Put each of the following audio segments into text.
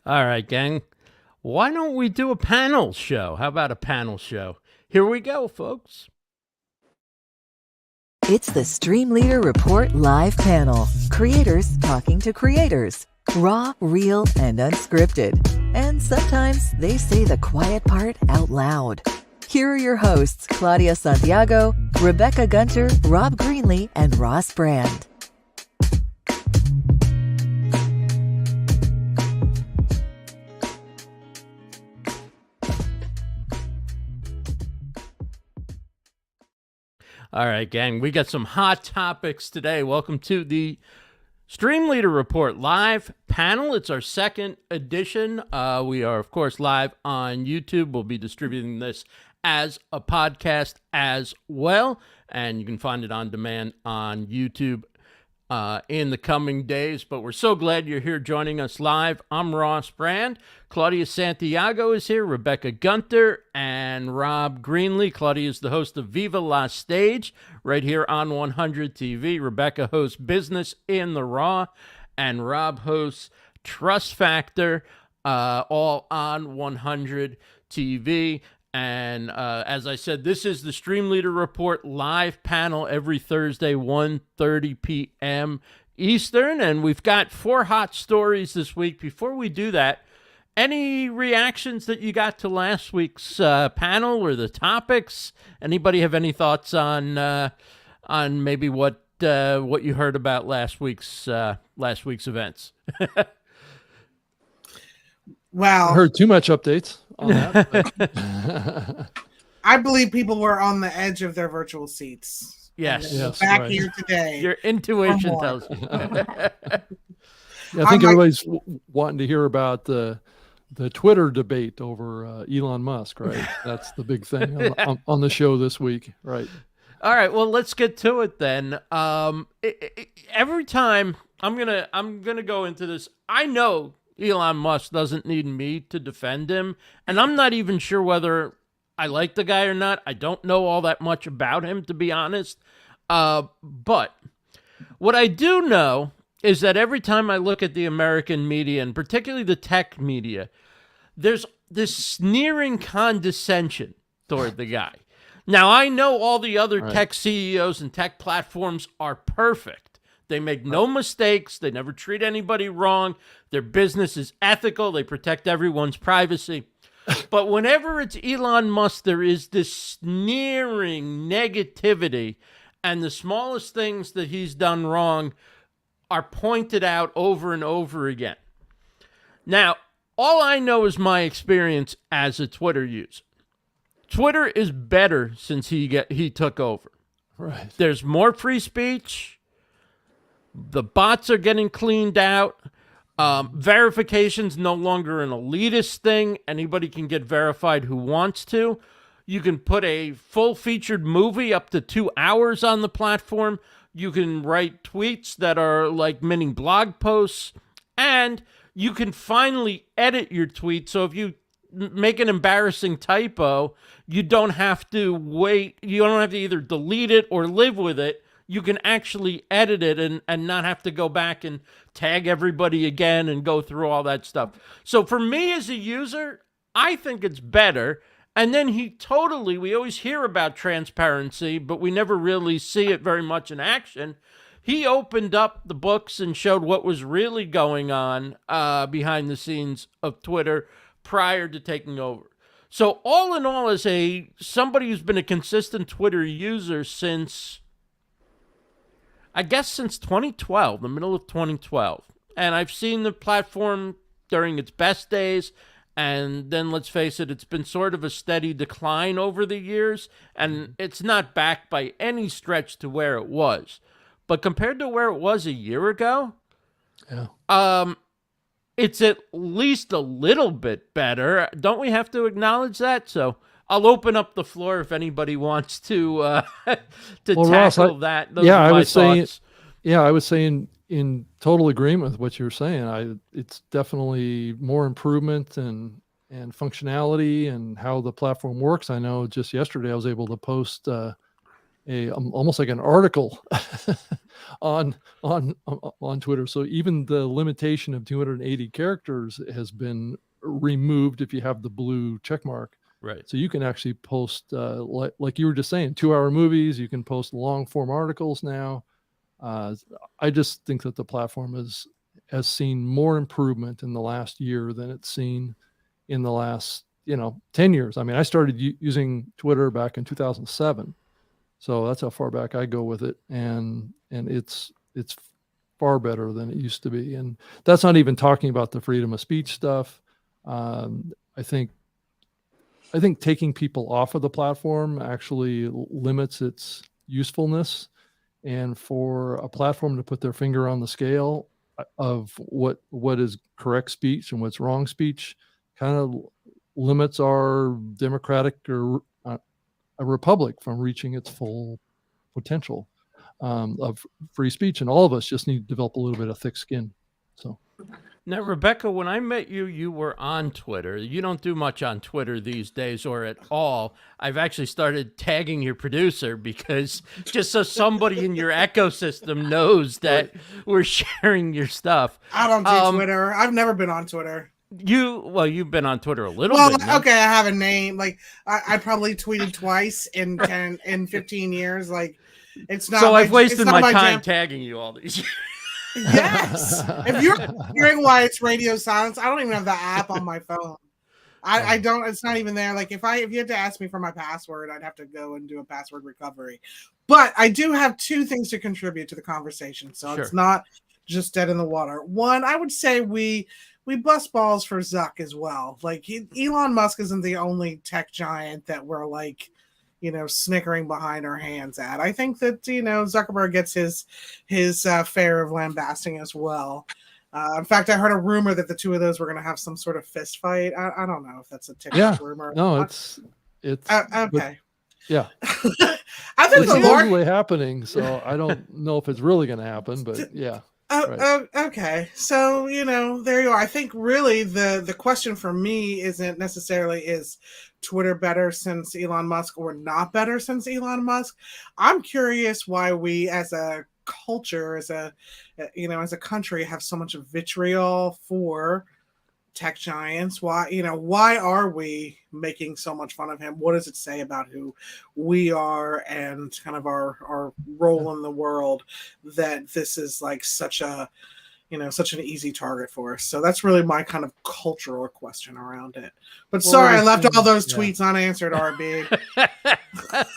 All right, gang. Why don't we do a panel show? How about a panel show? Here we go, folks. It's the StreamLeader Report Live Panel. Creators talking to creators. Raw, real, and unscripted. And sometimes they say the quiet part out loud. Here are your hosts, Claudia Santiago, Rebecca Gunter, Rob Greenlee, and Ross Brand. All right, gang. We got some hot topics today. Welcome to the StreamLeader Report Live Panel. It's our second edition. We are, of course, live on YouTube. We'll be distributing this as a podcast as well, and you can find it on demand on YouTube in the coming days. But we're so glad you're here joining us live. I'm Ross Brand. Claudia Santiago is here, Rebecca Gunter, and Rob Greenlee. Claudia is the host of Viva La Stage right here on 100 TV. Rebecca hosts Business in the Raw, and Rob hosts Trust Factor, all on 100 TV. And as I said, this is the StreamLeader Report Live Panel every Thursday, 1:30 p.m. Eastern. And we've got 4 hot stories this week. Before we do that, any reactions that you got to last week's panel or the topics? Anybody have any thoughts on maybe what you heard about last week's events? Well, I heard too much updates on that. I believe people were on the edge of their virtual seats. Yes. Back here today. Your intuition tells you. I think everybody's wanting to hear about the Twitter debate over Elon Musk, right? That's the big thing on the show this week, right? All right, well, let's get to it then. Every time I'm gonna go into this, I know Elon Musk doesn't need me to defend him, and I'm not even sure whether I like the guy or not. I don't know all that much about him, to be honest. But what I do know is that every time I look at the American media, and particularly the tech media, there's this sneering condescension toward the guy. Now, I know all the other tech CEOs and tech platforms are perfect. They make no mistakes. They never treat anybody wrong. Their business is ethical. They protect everyone's privacy. But whenever it's Elon Musk, there is this sneering negativity, and the smallest things that he's done wrong are pointed out over and over again. Now, all I know is my experience as a Twitter user. Twitter is better since he took over. Right. There's more free speech. The bots are getting cleaned out. Verification's no longer an elitist thing. Anybody can get verified who wants to. You can put a full-featured movie up to 2 hours on the platform. You can write tweets that are like mini blog posts. And you can finally edit your tweet. So if you make an embarrassing typo, you don't have to wait. You don't have to either delete it or live with it. You can actually edit it and not have to go back and tag everybody again and go through all that stuff. So for me as a user, I think it's better. And then we always hear about transparency, but we never really see it very much in action. He opened up the books and showed what was really going on behind the scenes of Twitter prior to taking over. So all in all, as somebody who's been a consistent Twitter user since 2012, the middle of 2012. And I've seen the platform during its best days, and then let's face it, it's been sort of a steady decline over the years, and it's not back by any stretch to where it was. But compared to where it was a year ago, it's at least a little bit better. Don't we have to acknowledge that? So I'll open up the floor if anybody wants to tackle Ross, that. Those are my thoughts. I was saying in total agreement with what you're saying. It's definitely more improvement and functionality and how the platform works. I know just yesterday I was able to post almost like an article on Twitter. So even the limitation of 280 characters has been removed if you have the blue check mark. Right. So you can actually post, like you were just saying, 2-hour movies. You can post long form articles now. I just think that the platform has seen more improvement in the last year than it's seen in the last 10 years. I mean, I started using Twitter back in 2007. So that's how far back I go with it. And it's far better than it used to be. And that's not even talking about the freedom of speech stuff. I think taking people off of the platform actually limits its usefulness. And for a platform to put their finger on the scale of what is correct speech and what's wrong speech kind of limits our democratic or a republic from reaching its full potential of free speech. And all of us just need to develop a little bit of thick skin. So now, Rebecca, when I met you, you were on Twitter. You don't do much on Twitter these days or at all. I've actually started tagging your producer because just so somebody in your ecosystem knows that we're sharing your stuff. I don't do Twitter. I've never been on Twitter. You've been on Twitter a little bit. Well, okay, I have a name. Like I probably tweeted twice in 15 years. Like it's not. So I've wasted my time tagging you all these years. Yes. If you're wondering why it's radio silence, I don't even have the app on my phone. I don't. It's not even there. Like if you had to ask me for my password, I'd have to go and do a password recovery. But I do have two things to contribute to the conversation, so It's not just dead in the water. One, I would say we bust balls for Zuck as well. Like Elon Musk isn't the only tech giant that we're like, snickering behind our hands at. I think that, Zuckerberg gets his fare of lambasting as well. In fact, I heard a rumor that the two of those were going to have some sort of fist fight. I don't know if that's a TikTok rumor. No, it's okay. But, yeah. I think it's supposedly happening, so I don't know if it's really going to happen, but yeah. Okay. So, there you are. I think really the question for me isn't necessarily is Twitter better since Elon Musk or not better since Elon Musk. I'm curious why we as a culture, as a country have so much vitriol for tech giants. Why are we making so much fun of him? What does it say about who we are and kind of our role in the world that this is like such an easy target for us? So that's really my kind of cultural question around it. But sorry, I left all those tweets unanswered, RB.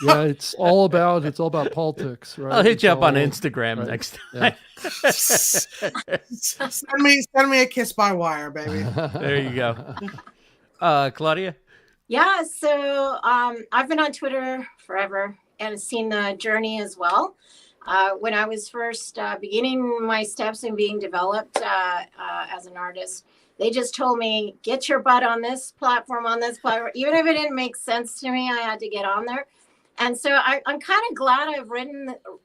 Yeah, it's all about politics, right? I'll hit you up on Instagram next time. Yeah. Send me a kiss by wire, baby. There you go. Claudia? Yeah, so I've been on Twitter forever and seen the journey as well. When I was first beginning my steps in being developed as an artist, they just told me, get your butt on this platform. Even if it didn't make sense to me, I had to get on there. And so I'm kind of glad I've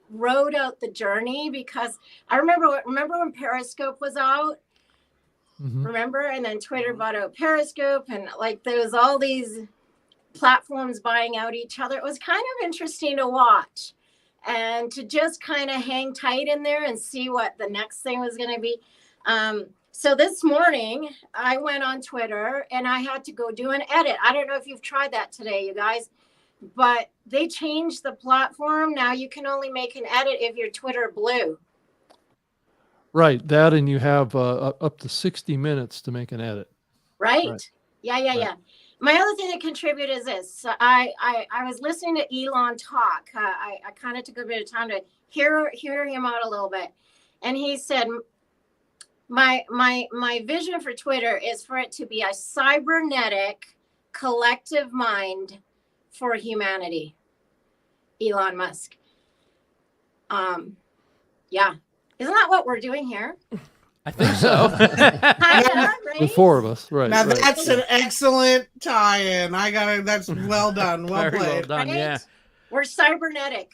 rode out the journey, because I remember when Periscope was out. Mm-hmm. Remember? And then Twitter bought out Periscope, and like there was all these platforms buying out each other. It was kind of interesting to watch and to just kind of hang tight in there and see what the next thing was going to be. So this morning I went on Twitter and I had to go do an edit. I don't know if you've tried that today, you guys, but they changed the platform. Now you can only make an edit if you're Twitter blue. Right. That, and you have up to 60 minutes to make an edit. Right. Yeah. My other thing that contributed is this. I was listening to Elon talk. I kind of took a bit of time to hear him out a little bit. And he said, my vision for Twitter is for it to be a cybernetic collective mind for humanity. Elon Musk. Yeah. Isn't that what we're doing here? I think so. Right? The four of us, right? Now right. that's an excellent tie-in. That's well done. Well Very played. well done. Right? Yeah. We're cybernetic.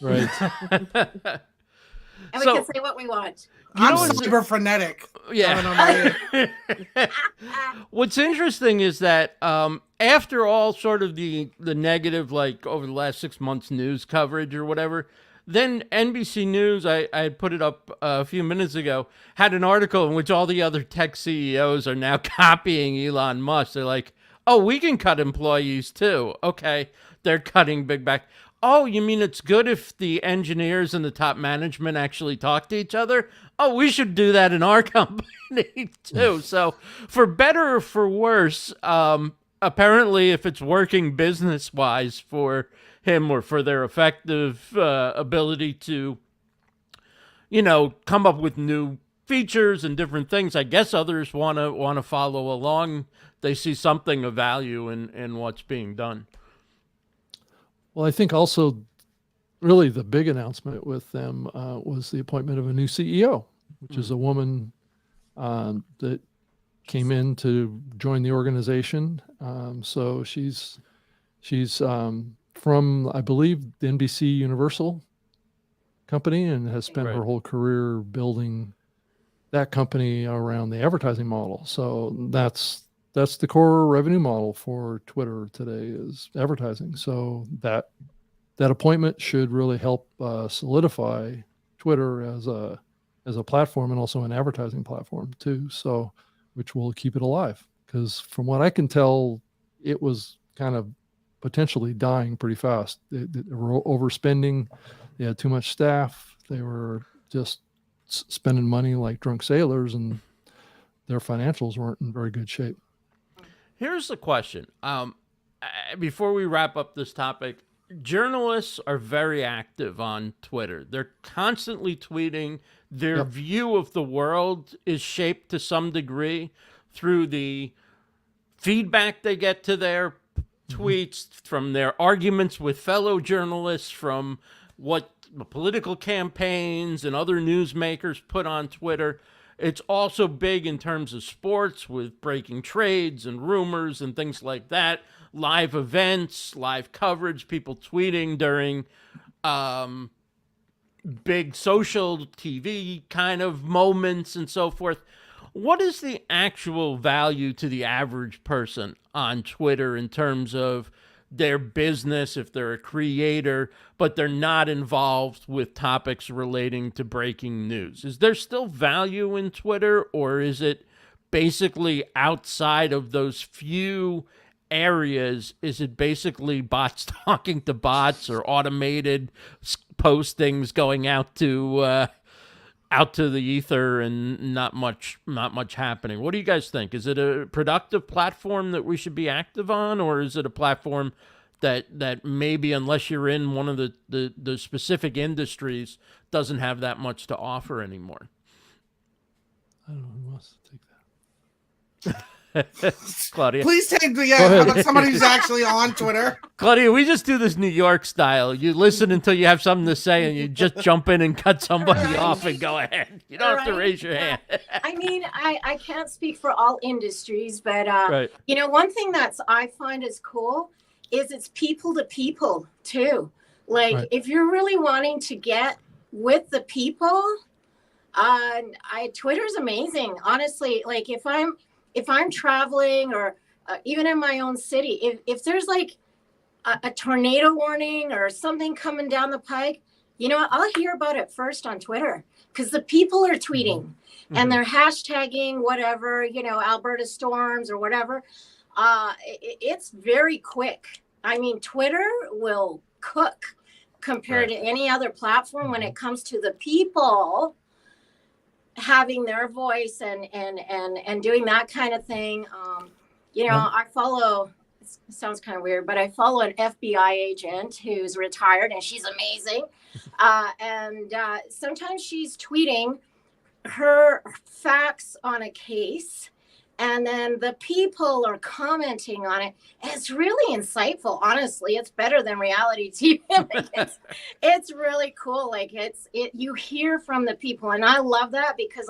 Right. And we can say what we want. I'm super frenetic. Yeah. I don't know about you. What's interesting is that after all sort of the negative, like over the last 6 months news coverage or whatever, then NBC News, I had put it up a few minutes ago, had an article in which all the other tech CEOs are now copying Elon Musk. They're like, oh, we can cut employees too. Okay, they're cutting big back. Oh, you mean it's good if the engineers and the top management actually talk to each other? Oh, we should do that in our company too. So for better or for worse, apparently if it's working business-wise for him or for their effective ability to, come up with new features and different things, I guess others want to follow along. They see something of value in what's being done. Well, I think also really the big announcement with them was the appointment of a new CEO, which is a woman that came in to join the organization. So she's from, I believe, the NBC Universal company and has spent her whole career building that company around the advertising model. So that's the core revenue model for Twitter today is advertising. So that appointment should really help solidify Twitter as a platform and also an advertising platform too. So, which will keep it alive, because from what I can tell, it was kind of potentially dying pretty fast. They were overspending. They had too much staff. They were just spending money like drunk sailors, and their financials weren't in very good shape. Here's the question. Before we wrap up this topic, journalists are very active on Twitter. They're constantly tweeting. Their view of the world is shaped to some degree through the feedback they get to their tweets, from their arguments with fellow journalists, from what the political campaigns and other newsmakers put on Twitter. It's also big in terms of sports with breaking trades and rumors and things like that. Live events, live coverage, people tweeting during big social TV kind of moments and so forth. What is the actual value to the average person on Twitter in terms of their business if they're a creator, but they're not involved with topics relating to breaking news? Is there still value in Twitter, or is it basically outside of those few areas? Is it basically bots talking to bots or automated postings going out to the ether and not much happening? What do you guys think? Is it a productive platform that we should be active on, or is it a platform that maybe, unless you're in one of the specific industries, doesn't have that much to offer anymore? I don't know who wants to take that. Claudia, Please take how about somebody who's actually on Twitter? Claudia, we just do this New York style. You listen until you have something to say, and you just jump in and cut somebody off and go ahead. You don't have to raise your hand. I mean, I can't speak for all industries, but one thing I find is cool is it's people to people too. Like if you're really wanting to get with the people, Twitter's amazing. Honestly, like if I'm traveling or even in my own city, if there's like a tornado warning or something coming down the pike, I'll hear about it first on Twitter because the people are tweeting and they're hashtagging whatever, Alberta storms or whatever. It's very quick. I mean, Twitter will cook compared to any other platform when it comes to the people having their voice and doing that kind of thing. I follow, it sounds kind of weird, but I follow an FBI agent who's retired and she's amazing. And sometimes she's tweeting her facts on a case and then the people are commenting on it. It's really insightful. Honestly, it's better than reality TV. It's really cool. Like you hear from the people, and I love that because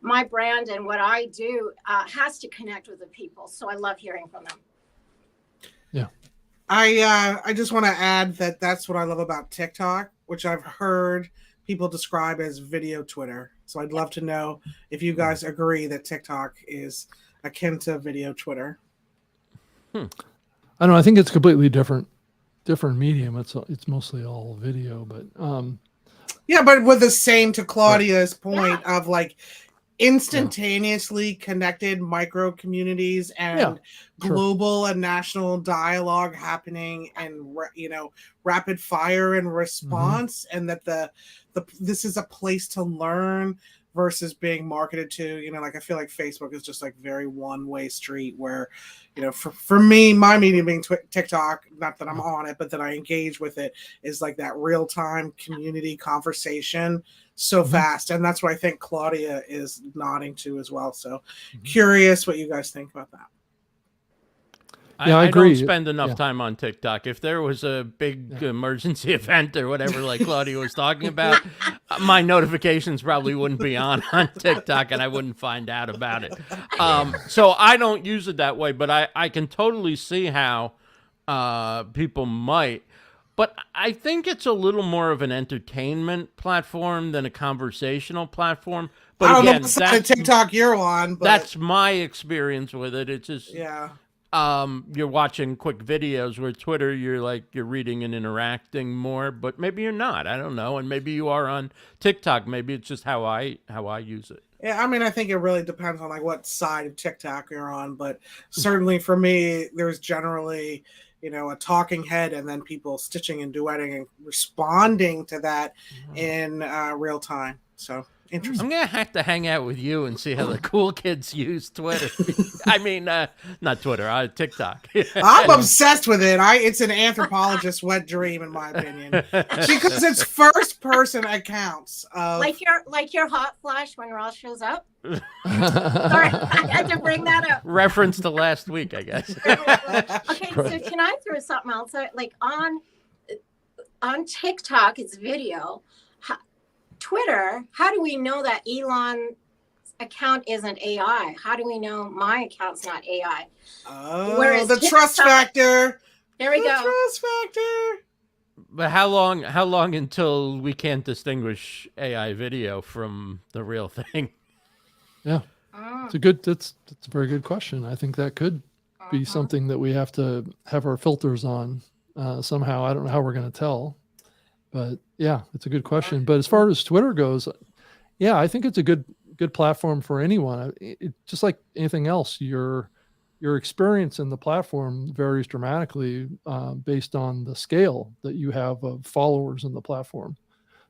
my brand and what I do has to connect with the people. So I love hearing from them. Yeah. I just want to add that that's what I love about TikTok, which I've heard people describe as video Twitter. So I'd love to know if you guys agree that TikTok is akin to video Twitter. I don't know. I think it's completely different medium. It's mostly all video, but yeah, but with the same, to Claudia's point of like instantaneously connected micro communities and global and national dialogue happening, and rapid fire and response, and that the this is a place to learn versus being marketed to, like I feel like Facebook is just like very one-way street where, for me, my medium being TikTok, not that I'm on it, but that I engage with it, is like that real-time community conversation so fast. And that's what I think Claudia is nodding to as well. So curious what you guys think about that. Yeah, I agree. Don't spend enough time on TikTok. If there was a big emergency event or whatever, like Claudia was talking about, my notifications probably wouldn't be on TikTok, and I wouldn't find out about it. So I don't use it that way, but I can totally see how people might. But I think it's a little more of an entertainment platform than a conversational platform. But I don't again, know what side of TikTok you're on, but that's my experience with it. It's just yeah. You're watching quick videos, where Twitter, you're reading and interacting more, but maybe you're not. I don't know. And maybe you are on TikTok. Maybe it's just how I use it. Yeah, I mean, I think it really depends on like what side of TikTok you're on, but certainly for me, there's generally, a talking head and then people stitching and duetting and responding to that in real time. So interesting. I'm going to have to hang out with you and see how the cool kids use Twitter. I mean, not Twitter, TikTok. I'm obsessed with it. It's an anthropologist's wet dream, in my opinion, because it's first-person accounts. Like your hot flash when Ross shows up. Sorry, I had to bring that up. Reference to last week, I guess. Okay, so can I throw something else out? Like on TikTok, it's video. Twitter, how do we know that Elon's account isn't AI? How do we know my account's not AI? Oh, whereas the trust factor. There we go. Trust factor. But how long until we can't distinguish AI video from the real thing? Yeah, that's a very good question. I think that could be something that we have to have our filters on somehow. I don't know how we're going to tell, but yeah, it's a good question. But as far as Twitter goes, yeah, I think it's a good platform for anyone. Just like anything else, your experience in the platform varies dramatically based on the scale that you have of followers in the platform.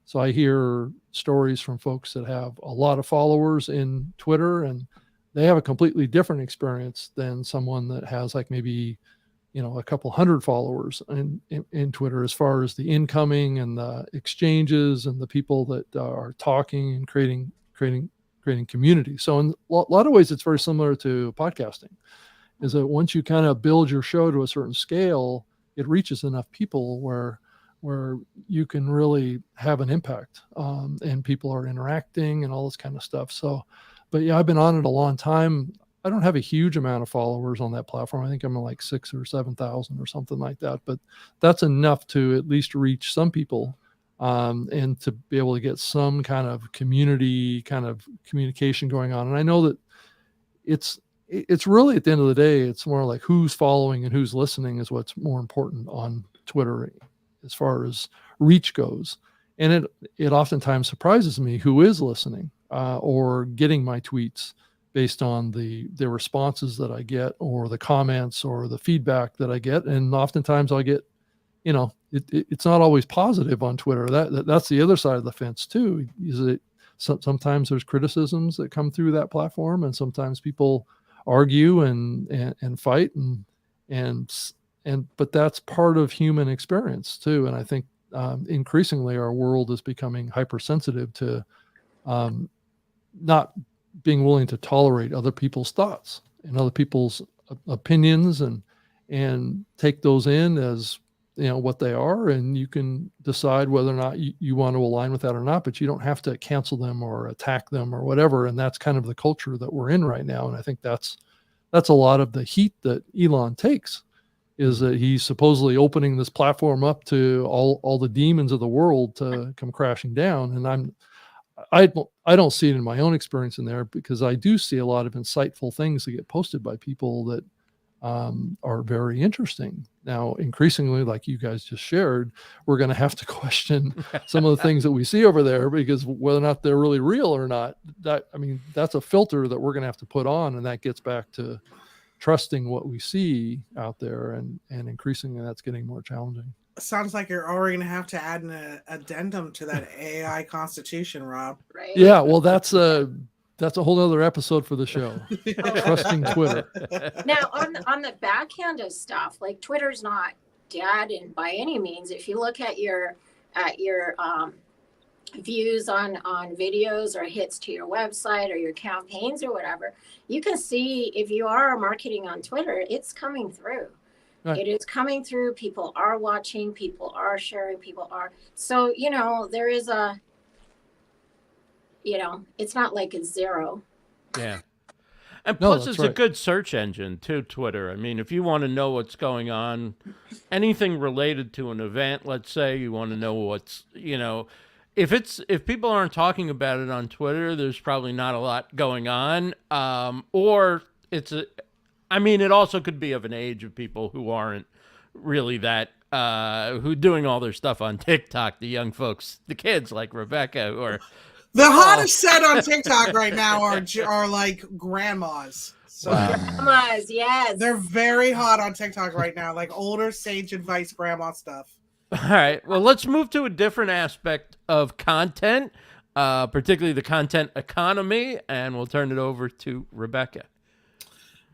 So I hear stories from folks that have a lot of followers in Twitter, and they have a completely different experience than someone that has like maybe, a couple hundred followers in Twitter, as far as the incoming and the exchanges and the people that are talking and creating community. So in a lot of ways, it's very similar to podcasting, is that once you kind of build your show to a certain scale, it reaches enough people where you can really have an impact, and people are interacting and all this kind of stuff. So, but yeah, I've been on it a long time. I don't have a huge amount of followers on that platform. I think I'm at like 6,000 or 7,000 or something like that, but that's enough to at least reach some people, and to be able to get some kind of community kind of communication going on. And I know that it's really, at the end of the day, it's more like who's following and who's listening is what's more important on Twitter as far as reach goes. And it oftentimes surprises me who is listening or getting my tweets based on the responses that I get, or the comments or the feedback that I get. And oftentimes I get, it's not always positive on Twitter. That's the other side of the fence too, is that sometimes there's criticisms that come through that platform, and sometimes people argue and fight but that's part of human experience too. And I think increasingly our world is becoming hypersensitive to not being willing to tolerate other people's thoughts and other people's opinions, and take those in as what they are, and you can decide whether or not you want to align with that or not, but you don't have to cancel them or attack them or whatever. And that's kind of the culture that we're in right now. And I think that's a lot of the heat that Elon takes, is that he's supposedly opening this platform up to all the demons of the world to come crashing down. And I don't see it in my own experience in there, because I do see a lot of insightful things that get posted by people that are very interesting. Now, increasingly, like you guys just shared, we're going to have to question some of the things that we see over there, because whether or not they're really real or not, that's a filter that we're going to have to put on. And that gets back to trusting what we see out there. And increasingly that's getting more challenging. Sounds like you're already going to have to add an addendum to that AI constitution, Rob. Right. Yeah. Well, that's a whole other episode for the show. Trusting Twitter. Now, on the backhand of stuff, like Twitter's not dead, and by any means, if you look at your views on videos or hits to your website or your campaigns or whatever, you can see if you are marketing on Twitter, it's coming through. Right. It is coming through. People are watching. People are sharing. People are. So, there is it's not like it's zero. Yeah. And plus, it's a good search engine too, Twitter. I mean, if you want to know what's going on, anything related to an event, let's say you want to know what's, if people aren't talking about it on Twitter, there's probably not a lot going on. Or it also could be of an age of people who aren't really that, who doing all their stuff on TikTok, the young folks, the kids like Rebecca, or the hottest set on TikTok right now are like grandmas. So grandmas, yes. They're very hot on TikTok right now, like older sage advice grandma stuff. All right. Well, let's move to a different aspect of content, particularly the content economy, and we'll turn it over to Rebecca.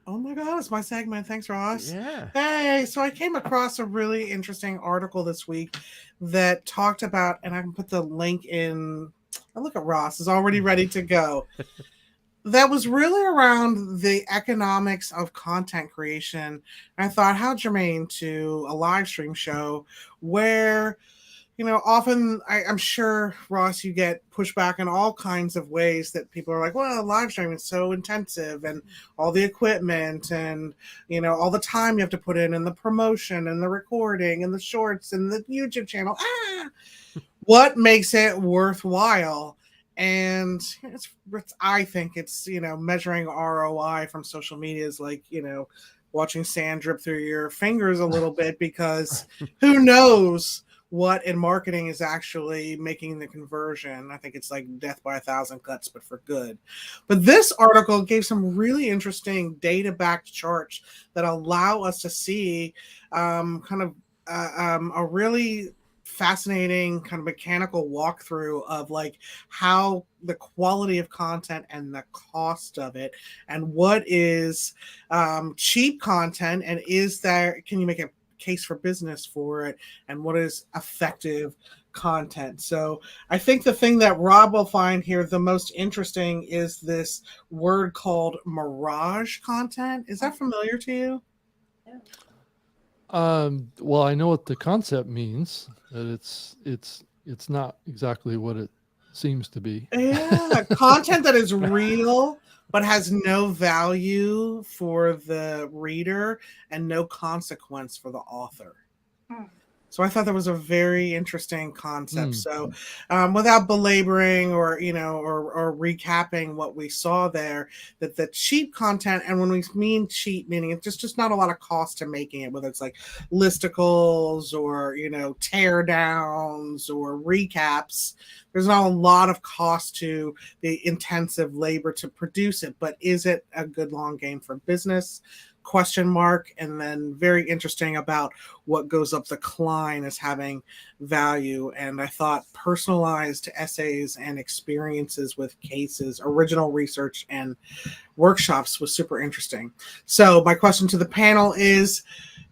Oh my God, it's my segment. Thanks, Ross. Yeah. Hey, so I came across a really interesting article this week that talked about, and I can put the link in. Oh, look at Ross is already ready to go. That was really around the economics of content creation. And I thought, how germane to a live stream show where, often I'm sure, Ross, you get pushback in all kinds of ways that people are like, well, live streaming is so intensive and all the equipment and, all the time you have to put in and the promotion and the recording and the shorts and the YouTube channel. What makes it worthwhile? And I think it's, measuring ROI from social media is like, watching sand drip through your fingers a little bit, because who knows what in marketing is actually making the conversion. I think it's like death by 1,000 cuts, but for good. But this article gave some really interesting data-backed charts that allow us to see a really fascinating kind of mechanical walkthrough of like how the quality of content and the cost of it, and what is cheap content, and can you make a case for business for it, and what is effective content. So I think the thing that Rob will find here the most interesting is this word called mirage content. Is that familiar to you? Well, I know what the concept means, that it's not exactly what it seems to be. Yeah, content that is real but has no value for the reader and no consequence for the author. So I thought that was a very interesting concept. So without belaboring or recapping what we saw there, that the cheap content, and when we mean cheap, meaning it's just not a lot of cost to making it, whether it's like listicles or, tear downs or recaps, there's not a lot of cost to the intensive labor to produce it, but is it a good long game for business? ? And then very interesting about what goes up the cline as having value. And I thought personalized essays and experiences with cases, original research and workshops was super interesting. So my question to the panel is,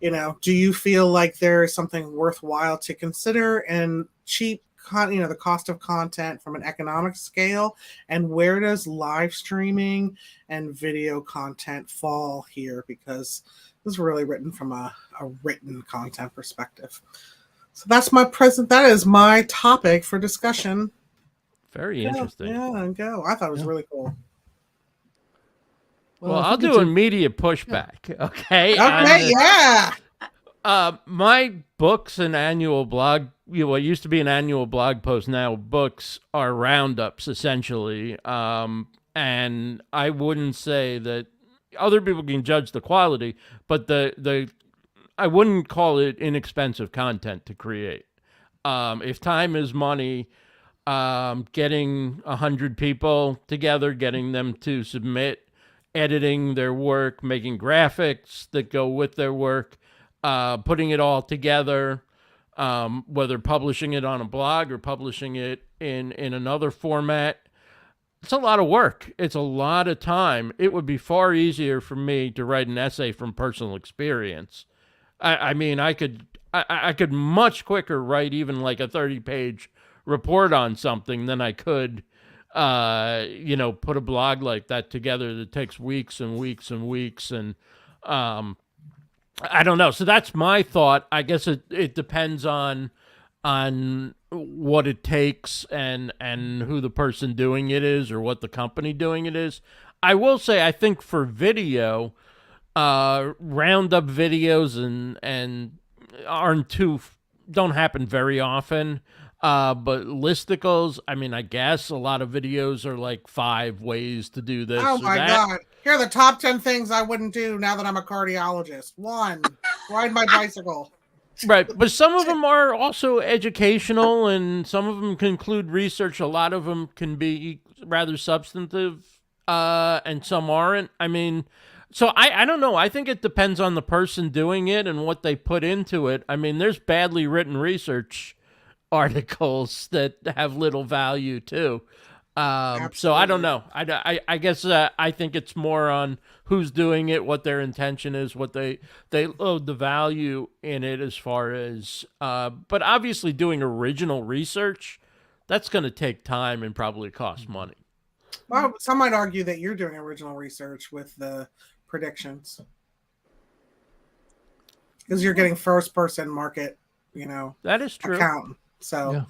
do you feel like there is something worthwhile to consider and cheap, the cost of content from an economic scale, and where does live streaming and video content fall here? Because this is really written from a written content perspective. So that is my topic for discussion. Very interesting. Yeah, go. I thought it was really cool. Well, I'll do immediate pushback. Okay. Okay, yeah. My books and annual blog, what used to be an annual blog post, now books are roundups essentially. And I wouldn't say that other people can judge the quality, but I wouldn't call it inexpensive content to create. If time is money, getting 100 people together, getting them to submit, editing their work, making graphics that go with their work, putting it all together, whether publishing it on a blog or publishing it in another format. It's a lot of work. It's a lot of time. It would be far easier for me to write an essay from personal experience. I mean, I could much quicker write even like a 30-page report on something than I could, put a blog like that together that takes weeks and weeks and weeks. And I don't know. So that's my thought. I guess it depends on what it takes and who the person doing it is or what the company doing it is. I will say, I think for video, roundup videos and don't happen very often. But listicles, I mean, I guess a lot of videos are like 5 ways to do this. Oh my God. Here are the top 10 things I wouldn't do now that I'm a cardiologist. 1, ride my bicycle. Right. But some of them are also educational and some of them can include research. A lot of them can be rather substantive, and some aren't. I mean, so I don't know. I think it depends on the person doing it and what they put into it. I mean, there's badly written research articles that have little value too. So I don't know. I guess I think it's more on who's doing it, what their intention is, what they load the value in it as far as, but obviously doing original research, that's going to take time and probably cost money. Well, some might argue that you're doing original research with the predictions because you're getting first person market, that is true. Account. So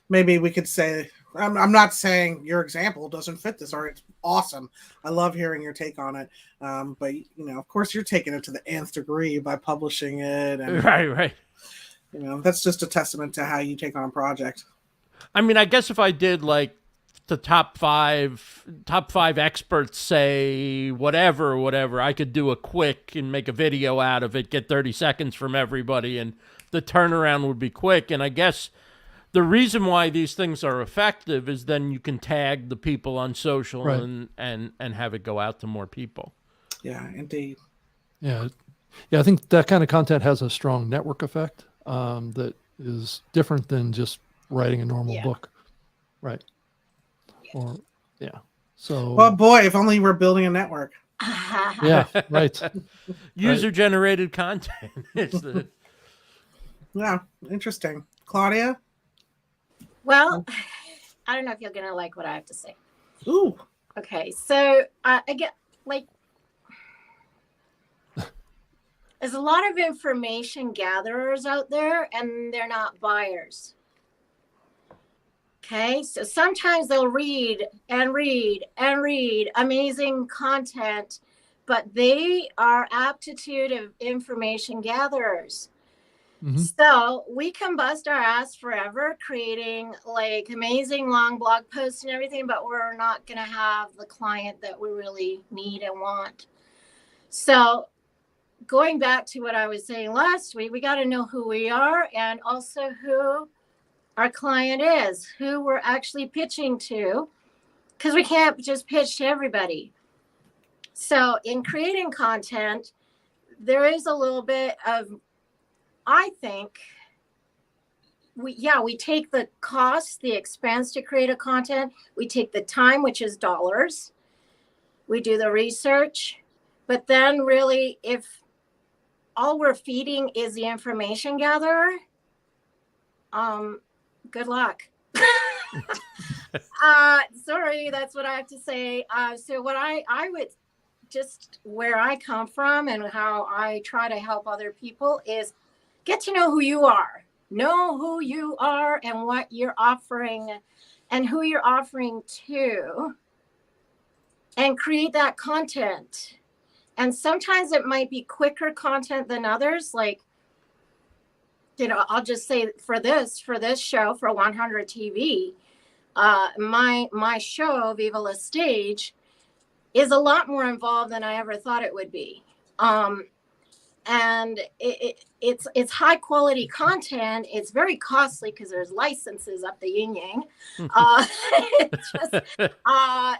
maybe we could say, I'm not saying your example doesn't fit this, or it's awesome. I love hearing your take on it. But of course you're taking it to the nth degree by publishing it. And, right. That's just a testament to how you take on a project. I mean, I guess if I did like the top five experts say whatever, I could do a quick and make a video out of it, get 30 seconds from everybody, and the turnaround would be quick. And I guess the reason why these things are effective is then you can tag the people on social and have it go out to more people. Yeah, indeed. Yeah, I think that kind of content has a strong network effect that is different than just writing a normal book. Right. Or so. Well, boy, if only we're building a network. Yeah, right. User-generated content. Yeah, interesting. Claudia? Well, I don't know if you're going to like what I have to say. Ooh. Okay, so I get there's a lot of information gatherers out there and they're not buyers. Okay, so sometimes they'll read amazing content, but they are aptitude of information gatherers. Mm-hmm. So we can bust our ass forever creating like amazing long blog posts and everything, but we're not going to have the client that we really need and want. So going back to what I was saying last week, we got to know who we are and also who our client is, who we're actually pitching to, because we can't just pitch to everybody. So in creating content, there is a little bit of, I think, we take the cost, the expense to create a content. We take the time, which is dollars. We do the research. But then really, if all we're feeding is the information gatherer, good luck. Sorry, that's what I have to say. So what I would just, where I come from and how I try to help other people is get to know who you are. Know who you are and what you're offering and who you're offering to, and create that content. And sometimes it might be quicker content than others. Like I'll just say for this show, for 100 TV, my show, Viva La Stage, is a lot more involved than I ever thought it would be. And it's high quality content. It's very costly because there's licenses up the yin yang.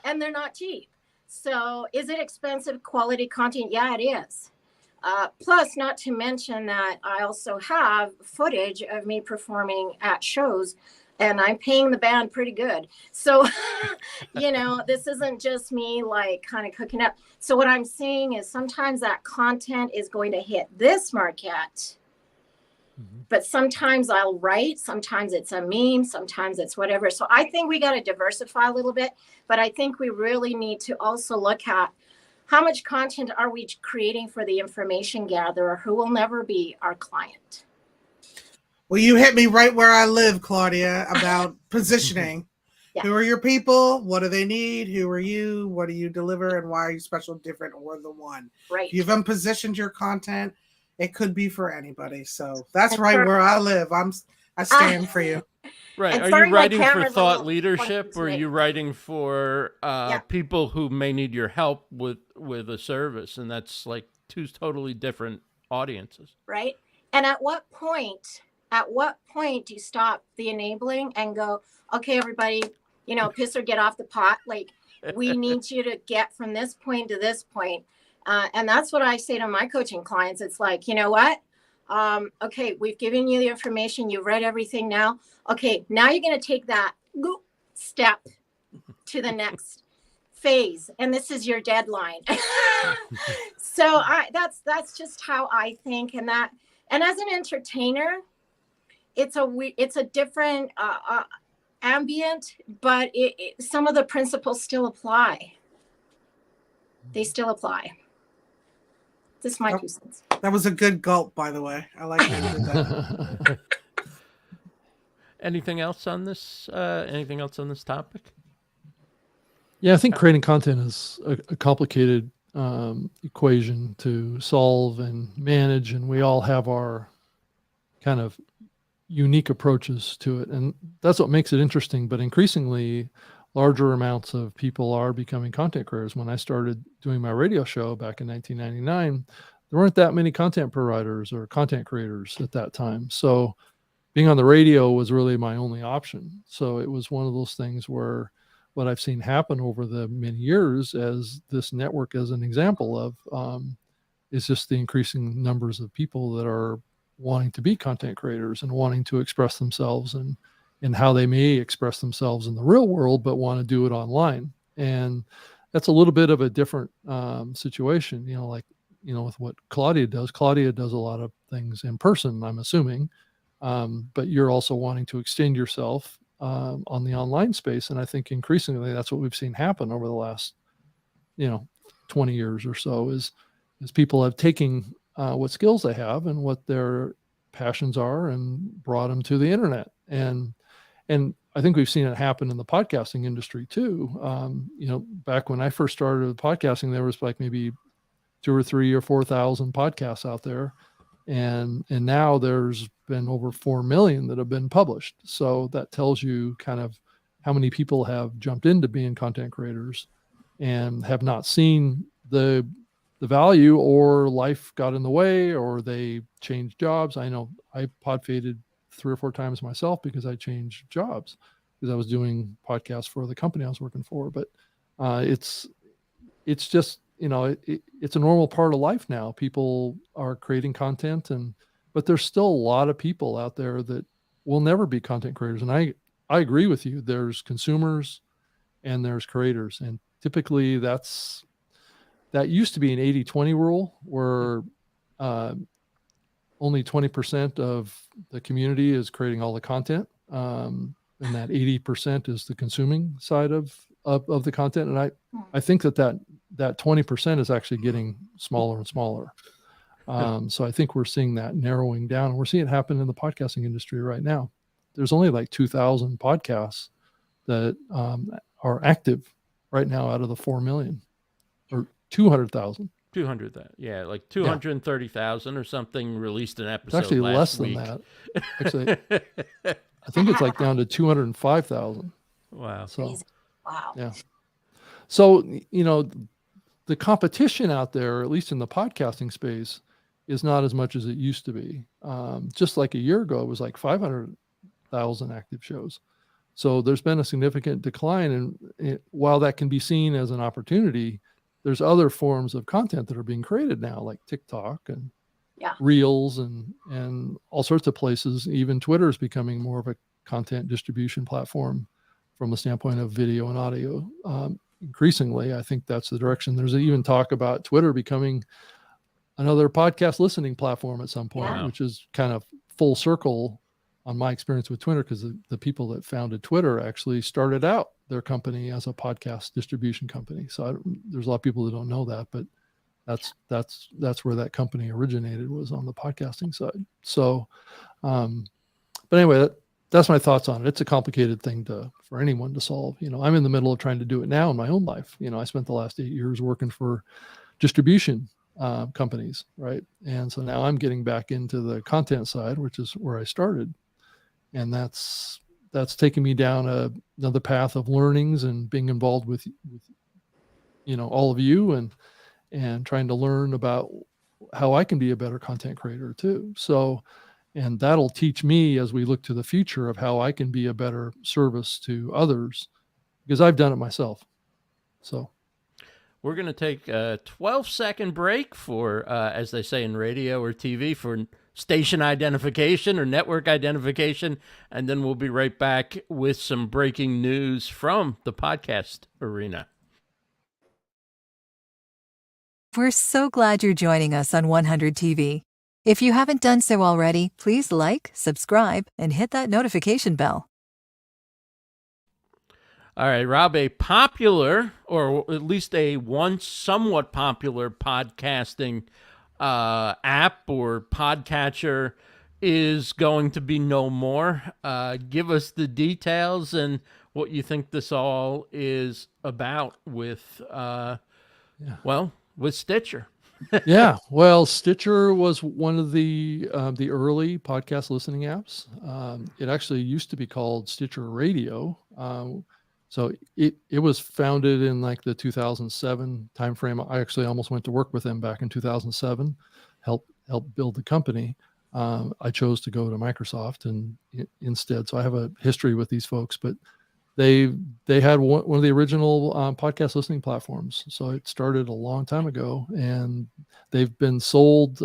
And they're not cheap. So is it expensive quality content? Yeah, it is. Plus, not to mention that I also have footage of me performing at shows, and I'm paying the band pretty good. So, this isn't just me like kind of cooking up. So what I'm saying is sometimes that content is going to hit this market, but sometimes I'll write, sometimes it's a meme, sometimes it's whatever. So I think we got to diversify a little bit, but I think we really need to also look at how much content are we creating for the information gatherer who will never be our client. Well, you hit me right where I live, Claudia, about positioning. Yeah. Who are your people? What do they need? Who are you? What do you deliver? And why are you special, different, or the one? Right. If you've unpositioned your content, it could be for anybody. So that's right where I live. I stand for you. Right. Are you writing for thought leadership, or are you writing for people who may need your help with a service? And that's like two totally different audiences. Right. And at what point do you stop the enabling and go, okay, everybody, piss or get off the pot. Like, we need you to get from this point to this point. And that's what I say to my coaching clients. It's like, you know what? Okay, we've given you the information. You've read everything now. Okay, now you're going to take that step to the next phase. And this is your deadline. So that's just how I think. And as an entertainer, it's a different ambient, but some of the principles still apply. They still apply. This is my 2 cents. That was a good gulp, by the way. I like that. Anything else on this? Anything else on this topic? Yeah, I think creating content is a complicated equation to solve and manage, and we all have our kind of unique approaches to it, and that's what makes it interesting. But increasingly, larger amounts of people are becoming content creators. When I started doing my radio show back in 1999, there weren't that many content providers or content creators at that time. So being on the radio was really my only option. So it was one of those things where what I've seen happen over the many years, as this network as an example of, is just the increasing numbers of people that are wanting to be content creators and wanting to express themselves and how they may express themselves in the real world, but want to do it online. And that's a little bit of a different situation, with what Claudia does. Claudia does a lot of things in person, I'm assuming, but you're also wanting to extend yourself on the online space. And I think increasingly that's what we've seen happen over the last, 20 years or so is people have taken what skills they have and what their passions are and brought them to the internet. And I think we've seen it happen in the podcasting industry too. Back when I first started podcasting, there was like maybe 2 or 3 or 4,000 podcasts out there. And now there's been over 4 million that have been published. So that tells you kind of how many people have jumped into being content creators and have not seen the value, or life got in the way, or they changed jobs. I know I pod faded 3 or 4 times myself because I changed jobs because I was doing podcasts for the company I was working for. But it's just, it's a normal part of life now. People are creating content, but there's still a lot of people out there that will never be content creators. And I agree with you. There's consumers and there's creators. And typically that used to be an 80-20 rule where only 20% of the community is creating all the content. And that 80% is the consuming side of the content. And I think that 20% is actually getting smaller and smaller. So I think we're seeing that narrowing down, and we're seeing it happen in the podcasting industry right now. There's only like 2,000 podcasts that are active right now out of the 4 million, or 200,000. 200, yeah, like 230,000 or something released an episode. It's actually less last than week. that. Actually, I think it's like down to 205,000. Wow. So, Crazy. Wow. yeah. So, the competition out there, at least in the podcasting space, is not as much as it used to be. Just like a year ago, it was like 500,000 active shows. So there's been a significant decline. And while that can be seen as an opportunity, there's other forms of content that are being created now, like TikTok and Reels and all sorts of places. Even Twitter is becoming more of a content distribution platform from the standpoint of video and audio. Increasingly, I think that's the direction. There's even talk about Twitter becoming another podcast listening platform at some point, which is kind of full circle on my experience with Twitter, because the people that founded Twitter actually started out their company as a podcast distribution company. So there's a lot of people that don't know that, but that's where that company originated, was on the podcasting side. So, but anyway, that's my thoughts on it. It's a complicated thing for anyone to solve. I'm in the middle of trying to do it now in my own life. I spent the last 8 years working for distribution companies, right? And so now I'm getting back into the content side, which is where I started. And that's taken me down another path of learnings and being involved with all of you and trying to learn about how I can be a better content creator too. So, and that'll teach me as we look to the future of how I can be a better service to others, because I've done it myself. So we're going to take a 12-second break for, as they say in radio or TV, for station identification or network identification, and then we'll be right back with some breaking news from the podcast arena. We're so glad you're joining us on 100 TV. If you haven't done so already, please like, subscribe, and hit that notification bell. All right, Rob, a popular, or at least a once somewhat popular podcasting app or podcatcher is going to be no more. Give us the details and what you think this all is about with, with Stitcher. Yeah, well, Stitcher was one of the early podcast listening apps. It actually used to be called Stitcher Radio. So it was founded in like the 2007 timeframe. I actually almost went to work with them back in 2007, help build the company. I chose to go to Microsoft and instead. So I have a history with these folks, but they had one of the original podcast listening platforms. So it started a long time ago, and they've been sold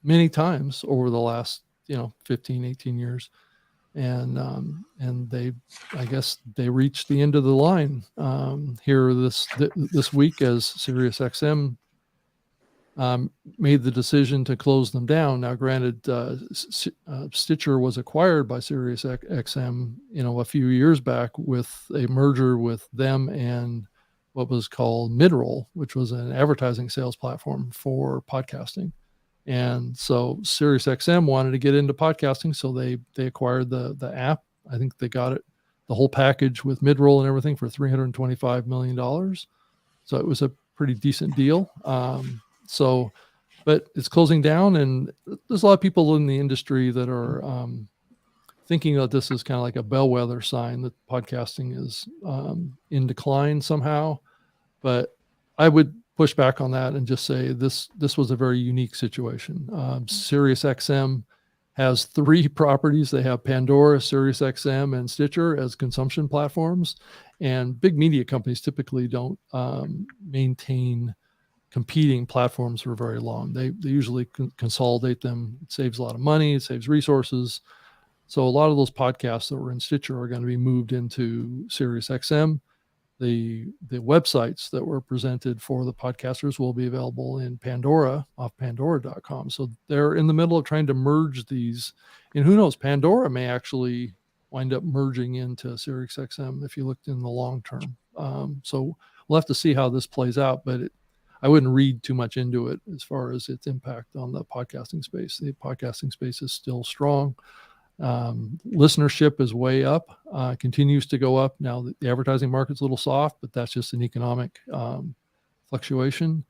many times over the last 15, 18 years. And I guess they reached the end of the line here this week, as Sirius XM made the decision to close them down. Now, granted, Stitcher was acquired by Sirius XM, a few years back with a merger with them and what was called Midroll, which was an advertising sales platform for podcasting. And so SiriusXM wanted to get into podcasting, so they acquired the app. I think they got it, the whole package with Midroll and everything, for $325 million. So it was a pretty decent deal. But it's closing down, and there's a lot of people in the industry that are thinking that this is kind of like a bellwether sign that podcasting is in decline somehow. But I would push back on that and just say this was a very unique situation. SiriusXM has 3 properties. They have Pandora, SiriusXM, and Stitcher as consumption platforms. And big media companies typically don't maintain competing platforms for very long. They usually consolidate them. It saves a lot of money. It saves resources. So a lot of those podcasts that were in Stitcher are going to be moved into SiriusXM. The websites that were presented for the podcasters will be available in Pandora, off Pandora.com. So they're in the middle of trying to merge these. And who knows, Pandora may actually wind up merging into SiriusXM if you looked in the long term. So we'll have to see how this plays out, but I wouldn't read too much into it as far as its impact on the podcasting space. The podcasting space is still strong. Listenership is way up, continues to go up. Now the advertising market's a little soft, but that's just an economic fluctuation.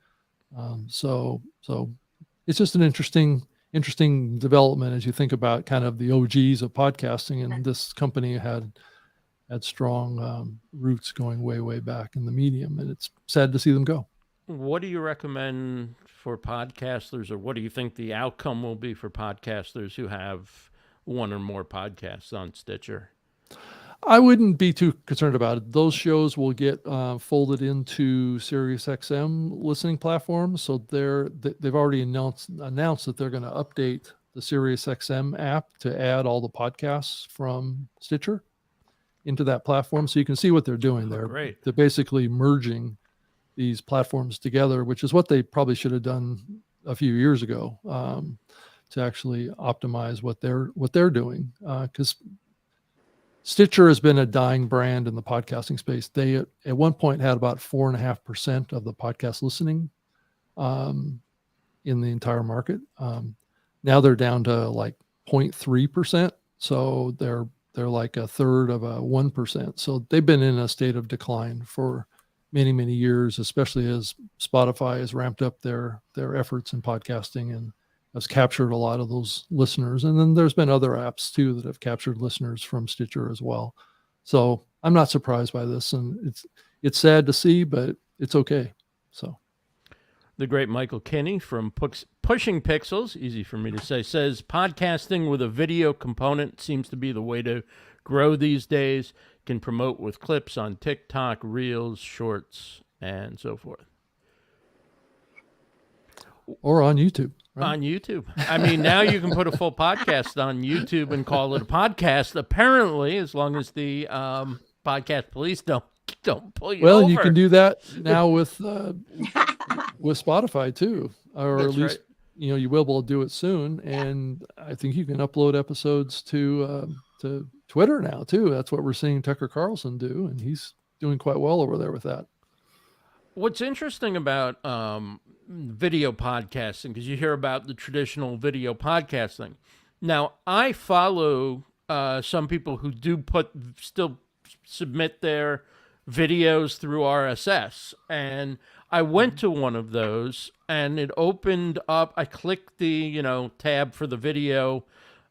So it's just an interesting development as you think about kind of the OGs of podcasting, and this company had strong roots going way back in the medium, and it's sad to see them go. What do you recommend for podcasters, or what do you think the outcome will be for podcasters who have one or more podcasts on Stitcher? I wouldn't be too concerned about it. Those shows will get folded into Sirius XM listening platforms. So they've already announced that they're going to update the Sirius XM app to add all the podcasts from Stitcher into that platform. So you can see what they're doing there. Great. They're basically merging these platforms together, which is what they probably should have done a few years ago, to actually optimize what they're doing. Because Stitcher has been a dying brand in the podcasting space. They at one point had about 4.5% of the podcast listening in the entire market. Now they're down to like 0.3%. So they're like a third of a 1%. So they've been in a state of decline for many years, especially as Spotify has ramped up their efforts in podcasting and has captured a lot of those listeners. And then there's been other apps too that have captured listeners from Stitcher as well. So I'm not surprised by this, and it's sad to see, but it's okay. So the great Michael Kinney from Pushing Pixels, easy for me to say, says podcasting with a video component seems to be the way to grow these days. Can promote with clips on TikTok, Reels, Shorts, and so forth. Or on YouTube. Right? On YouTube. I mean, now you can put a full podcast on YouTube and call it a podcast, apparently, as long as the podcast police don't pull you over. Well, you can do that now with Spotify too, or That's at least right. you will be able to do it soon. And I think you can upload episodes to Twitter now too. That's what we're seeing Tucker Carlson do, and he's doing quite well over there with that. What's interesting about video podcasting, because you hear about the traditional video podcasting. Now, I follow some people who do still submit their videos through RSS, and I went to one of those, and it opened up. I clicked the tab for the video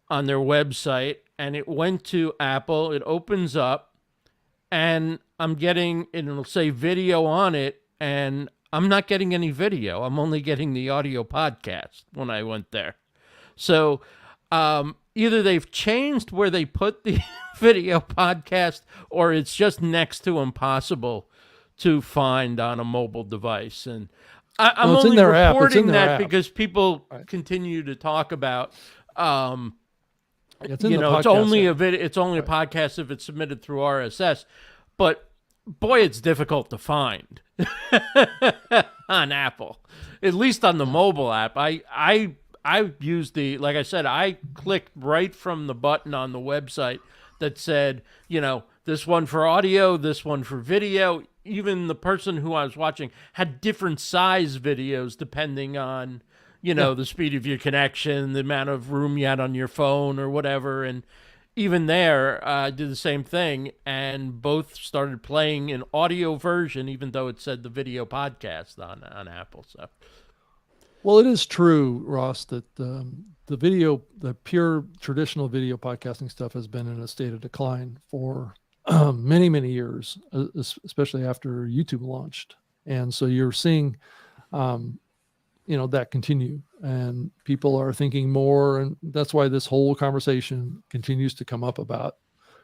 on their website, and it went to Apple. It opens up, and I'm getting, and it'll say video on it, and I'm not getting any video. I'm only getting the audio podcast when I went there. So either they've changed where they put the video podcast, or it's just next to impossible to find on a mobile device. And I'm only reporting that because people continue to talk about it's only a video. It's only a podcast if it's submitted through RSS, but boy, it's difficult to find on Apple, at least on the mobile app. I used like I said, I clicked right from the button on the website that said, this one for audio, this one for video. Even the person who I was watching had different size videos depending on the speed of your connection, the amount of room you had on your phone or whatever. And even there, did the same thing, and both started playing an audio version, even though it said the video podcast on Apple. So, well, it is true, Ross, that the pure traditional video podcasting stuff has been in a state of decline for many years, especially after YouTube launched. And so you're seeing that continue, and people are thinking more, and that's why this whole conversation continues to come up about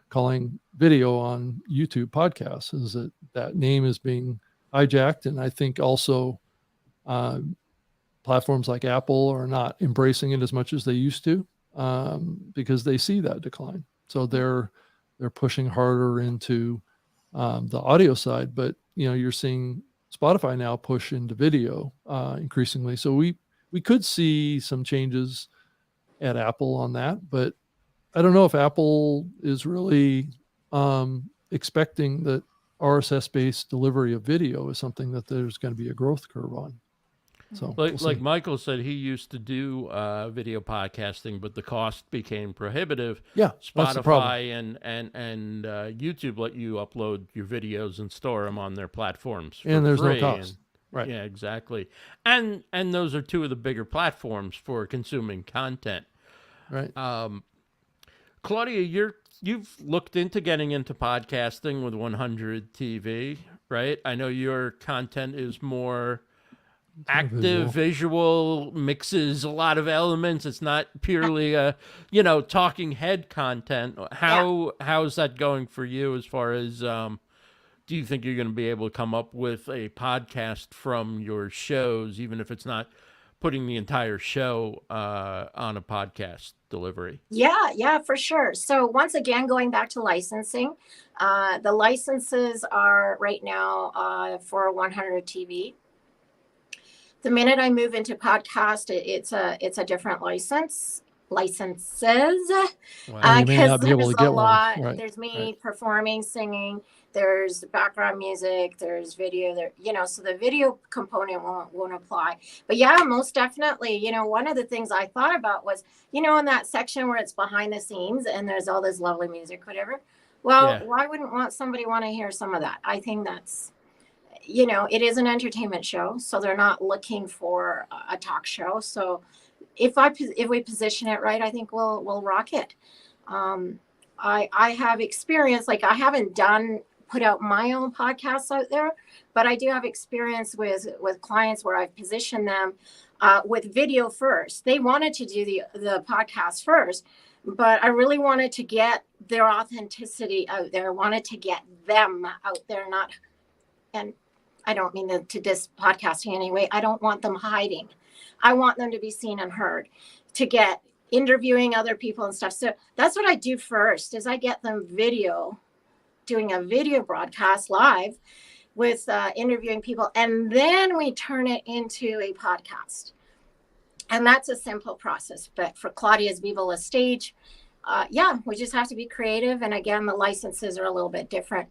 calling video on YouTube podcasts, is that name is being hijacked. And I think also platforms like Apple are not embracing it as much as they used to, because they see that decline. So they're pushing harder into the audio side, but you're seeing Spotify now push into video increasingly. So we could see some changes at Apple on that, but I don't know if Apple is really expecting that RSS-based delivery of video is something that there's going to be a growth curve on. So like Michael said, he used to do video podcasting, but the cost became prohibitive. Yeah, Spotify and YouTube let you upload your videos and store them on their platforms for and there's free. no cost. Right. Yeah, exactly. And those are two of the bigger platforms for consuming content. Right. Claudia, you've looked into getting into podcasting with 100 TV, right? I know your content is more active, visual, mixes a lot of elements. It's not purely talking head content. How's that going for you as far as do you think you're going to be able to come up with a podcast from your shows, even if it's not putting the entire show on a podcast delivery? Yeah, for sure. So once again, going back to licensing, the licenses are right now for 100 TV. The minute I move into podcast, it's a different licenses. Wow. You may not be able to get one. Right. There's me performing, singing. There's background music. There's video. So the video component won't apply. But yeah, most definitely. One of the things I thought about was, in that section where it's behind the scenes and there's all this lovely music, whatever. Well, why wouldn't somebody want to hear some of that? I think that's, it is an entertainment show, so they're not looking for a talk show. So if we position it right, I think we'll rock it. I have experience, like I haven't put out my own podcasts out there, but I do have experience with clients where I've positioned them with video first. They wanted to do the podcast first, but I really wanted to get their authenticity out there. Wanted to get them out there, and I don't mean to diss podcasting anyway. I don't want them hiding. I want them to be seen and heard, to get interviewing other people and stuff. So that's what I do first, is I get them doing a video broadcast live with interviewing people. And then we turn it into a podcast. And that's a simple process. But for Claudia's Viva La Stage, we just have to be creative. And again, the licenses are a little bit different.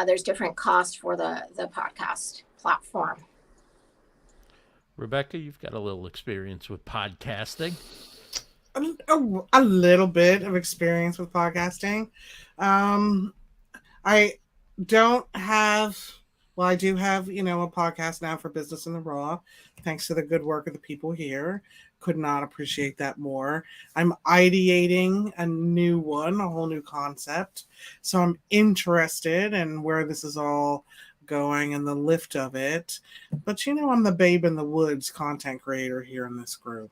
There's different costs for the podcast platform. Rebecca, you've got a little experience with podcasting. A little bit of experience with podcasting. I do have, a podcast now for Business in the Raw, thanks to the good work of the people here. Could not appreciate that more. I'm ideating a new one, a whole new concept. So I'm interested in where this is all going and the lift of it. But I'm the babe in the woods content creator here in this group.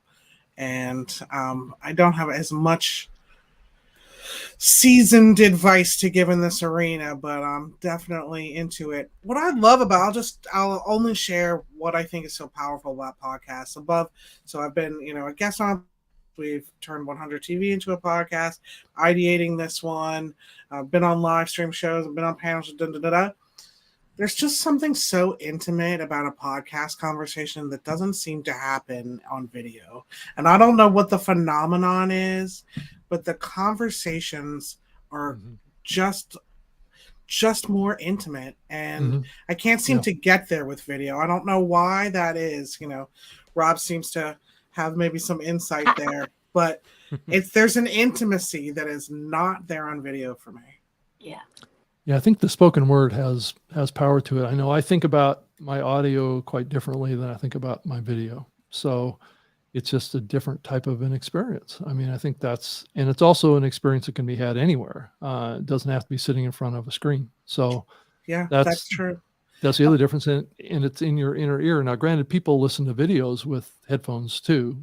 And I don't have as much seasoned advice to give in this arena, but I'm definitely into it. What I love about, I'll only share what I think is so powerful about podcasts above. So I've been, a guest on, we've turned 100 TV into a podcast, ideating this one. I've been on live stream shows, I've been on panels, There's just something so intimate about a podcast conversation that doesn't seem to happen on video. And I don't know what the phenomenon is, but the conversations are just more intimate. And I can't seem to get there with video. I don't know why that is. Rob seems to have maybe some insight there, but there's an intimacy that is not there on video for me. Yeah. Yeah, I think the spoken word has power to it. I know I think about my audio quite differently than I think about my video. So it's just a different type of an experience. I mean, I think and it's also an experience that can be had anywhere. It doesn't have to be sitting in front of a screen. So yeah, that's true. That's the other difference. And it's in your inner ear. Now, granted, people listen to videos with headphones too.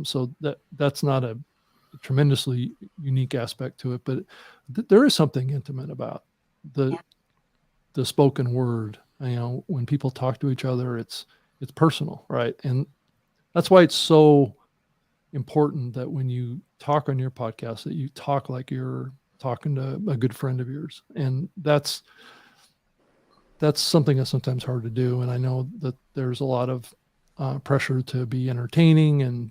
So that's not a tremendously unique aspect to it, but there is something intimate about the spoken word. When people talk to each other, it's personal, right? And that's why it's so important that when you talk on your podcast, that you talk like you're talking to a good friend of yours. And that's something that's sometimes hard to do. And I know that there's a lot of pressure to be entertaining and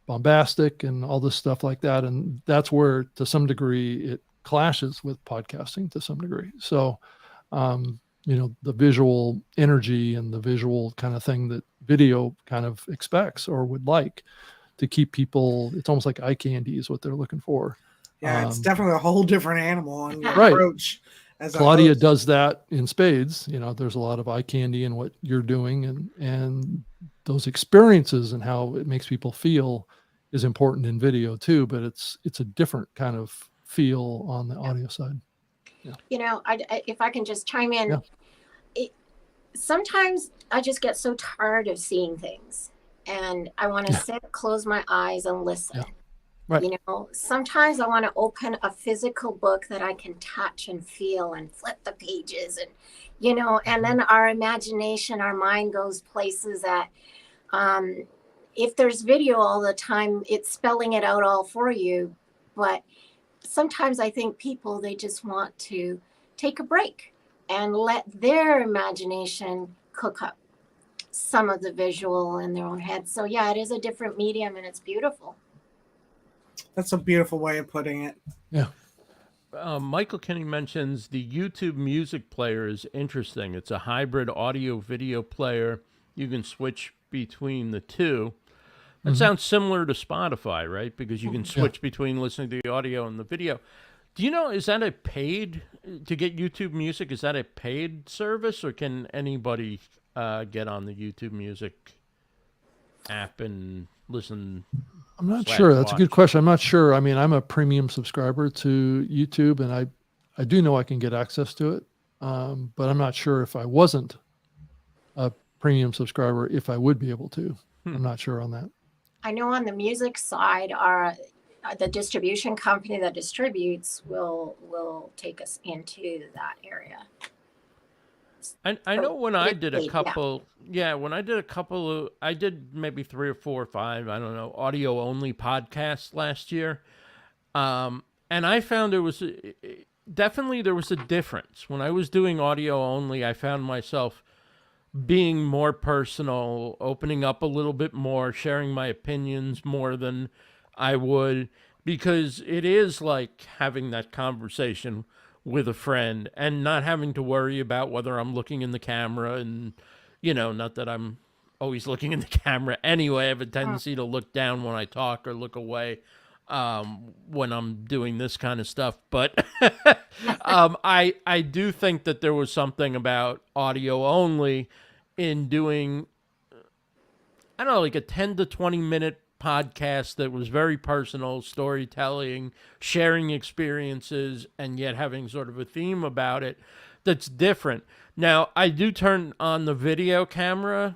bombastic and all this stuff like that. And that's where, to some degree, it clashes with podcasting to some degree. So, the visual energy and the visual kind of thing that video kind of expects or would like to keep people, it's almost like eye candy is what they're looking for. Yeah, it's definitely a whole different animal and your right. approach. as a Claudia host. does that in spades. You know, there's a lot of eye candy in what you're doing, and those experiences and how it makes people feel is important in video too. But it's a different kind of feel on the audio side. You know, if I can just chime in, Yeah. Sometimes I just get so tired of seeing things, and I want to sit, close my eyes, and listen. Yeah. Right. You know, sometimes I want to open a physical book that I can touch and feel and flip the pages, and you know, and then our imagination, our mind goes places that if there's video all the time, it's spelling it out all for you. But sometimes I think people, they just want to take a break and let their imagination cook up some of the visual in their own head. So yeah, it is a different medium, and it's beautiful. That's a beautiful way of putting it. Yeah. Michael Kinney mentions the YouTube music player is interesting. It's a hybrid audio video player. You can switch between the two. That sounds similar to Spotify, right? Because you can switch between listening to the audio and the video. Do you know, is that a paid, to get YouTube Music, is that a paid service, or can anybody get on the YouTube Music app and listen? I'm not sure. That's a good question. I'm not sure. I mean, I'm a premium subscriber to YouTube, and I do know I can get access to it. But I'm not sure if I wasn't a premium subscriber, if I would be able to. I'm not sure on that. I know on the music side, the distribution company that distributes will take us into that area. I know when I did a couple, I did maybe 3 or 4 or 5, I don't know, audio only podcasts last year. And I found there was a difference. When I was doing audio only, I found myself being more personal, opening up a little bit more, sharing my opinions more than I would, because it is like having that conversation with a friend and not having to worry about whether I'm looking in the camera. And, you know, not that I'm always looking in the camera anyway. I have a tendency to look down when I talk or look away when I'm doing this kind of stuff. But I do think that there was something about audio only in doing, I don't know, like a 10 to 20 minute podcast that was very personal, storytelling, sharing experiences, and yet having sort of a theme about it that's different. Now, I do turn on the video camera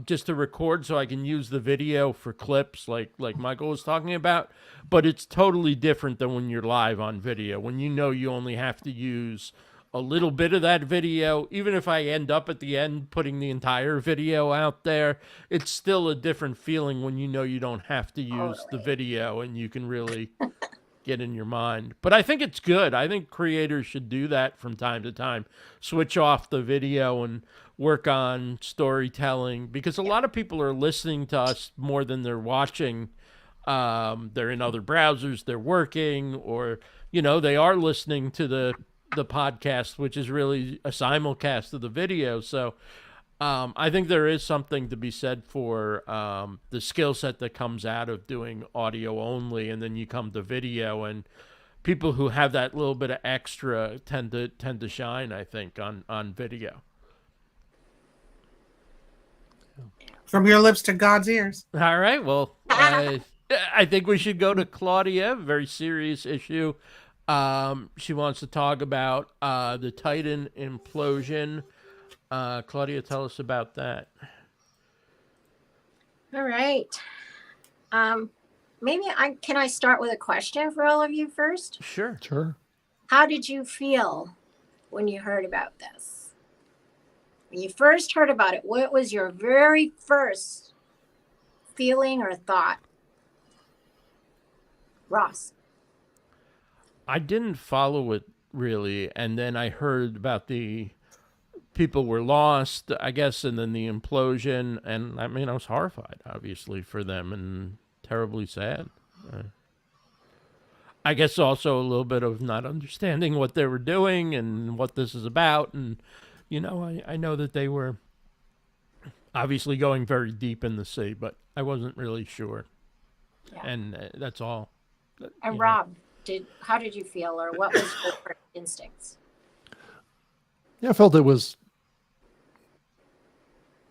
just to record so I can use the video for clips like Michael was talking about, but it's totally different than when you're live on video, when you know you only have to use a little bit of that video. Even if I end up at the end putting the entire video out there, it's still a different feeling when you know you don't have to use the video and you can really get in your mind. But I think it's good. I think creators should do that from time to time. Switch off the video and work on storytelling, because a lot of people are listening to us more than they're watching. They're in other browsers, they're working, or, you know, they are listening to the podcast, which is really a simulcast of the video. So I think there is something to be said for the skill set that comes out of doing audio only, and then you come to video, and people who have that little bit of extra tend to shine, I think, on video. From your lips to God's ears. All right, well, I think we should go to Claudia. Very serious issue. She wants to talk about the Titan implosion. Claudia, tell us about that. All right. Maybe can I start with a question for all of you first? Sure. How did you feel when you heard about this? When you first heard about it, what was your very first feeling or thought? Ross. I didn't follow it really, and then I heard about the people were lost, I guess, and then the implosion, and I mean, I was horrified, obviously, for them, and terribly sad. I guess also a little bit of not understanding what they were doing and what this is about, and, you know, I know that they were obviously going very deep in the sea, but I wasn't really sure, and that's all. And Rob, how did you feel, or what was your first instincts? Yeah, I felt it was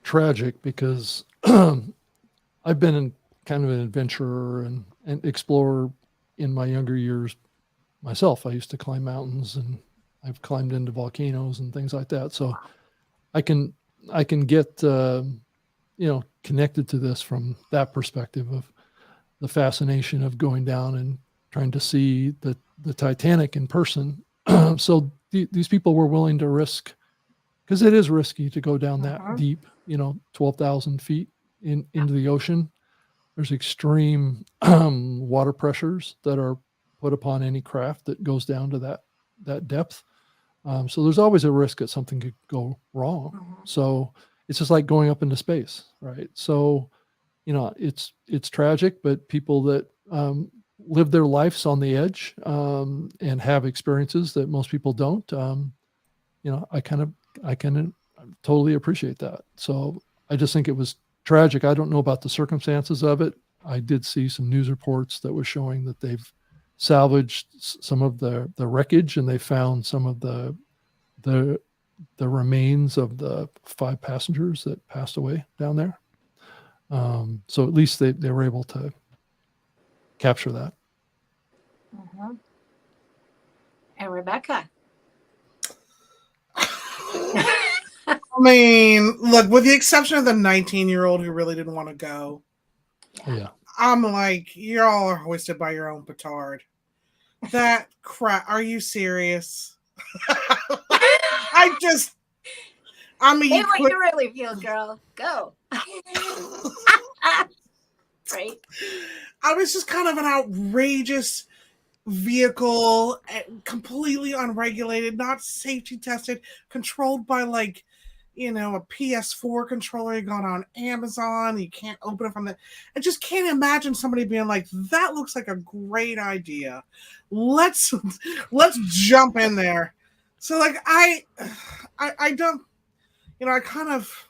tragic because I've been kind of an adventurer and explorer in my younger years myself. I used to climb mountains, and I've climbed into volcanoes and things like that. So I can get connected to this from that perspective of the fascination of going down and trying to see the Titanic in person. So these people were willing to risk, because it is risky to go down that deep, 12,000 feet into the ocean. There's extreme water pressures that are put upon any craft that goes down to that depth. So there's always a risk that something could go wrong. So it's just like going up into space, right? So, it's tragic, but people that live their lives on the edge and have experiences that most people don't, I can totally appreciate that. So I just think it was tragic. I don't know about the circumstances of it. I did see some news reports that were showing that they've salvaged some of the wreckage, and they found some of the remains of the 5 passengers that passed away down there. So at least they were able to capture that. And Rebecca. I mean, look, with the exception of the 19-year-old who really didn't want to go, Yeah. I'm like, you all are hoisted by your own petard. That crap. Are you serious? Say what you really feel, girl. Go. Right. I was just kind of an outrageous vehicle, completely unregulated, not safety tested, controlled by a PS4 controller you got on Amazon. You can't open it from the. I just can't imagine somebody being like, "That looks like a great idea. Let's jump in there." So I don't, I kind of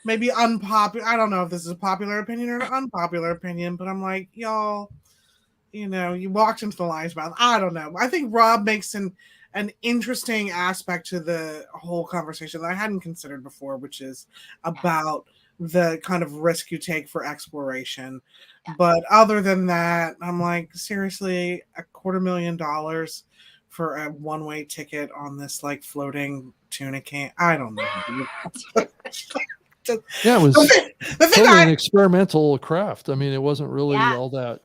maybe unpopular. I don't know if this is a popular opinion or an unpopular opinion, but I'm like, y'all, you walked into the lion's mouth. I don't know. I think Rob makes an interesting aspect to the whole conversation that I hadn't considered before, which is about the kind of risk you take for exploration. Yeah. But other than that, I'm like, seriously, $250,000 for a one-way ticket on this floating tuna can? I don't know. Yeah, it was totally an experimental craft. I mean, it wasn't really all that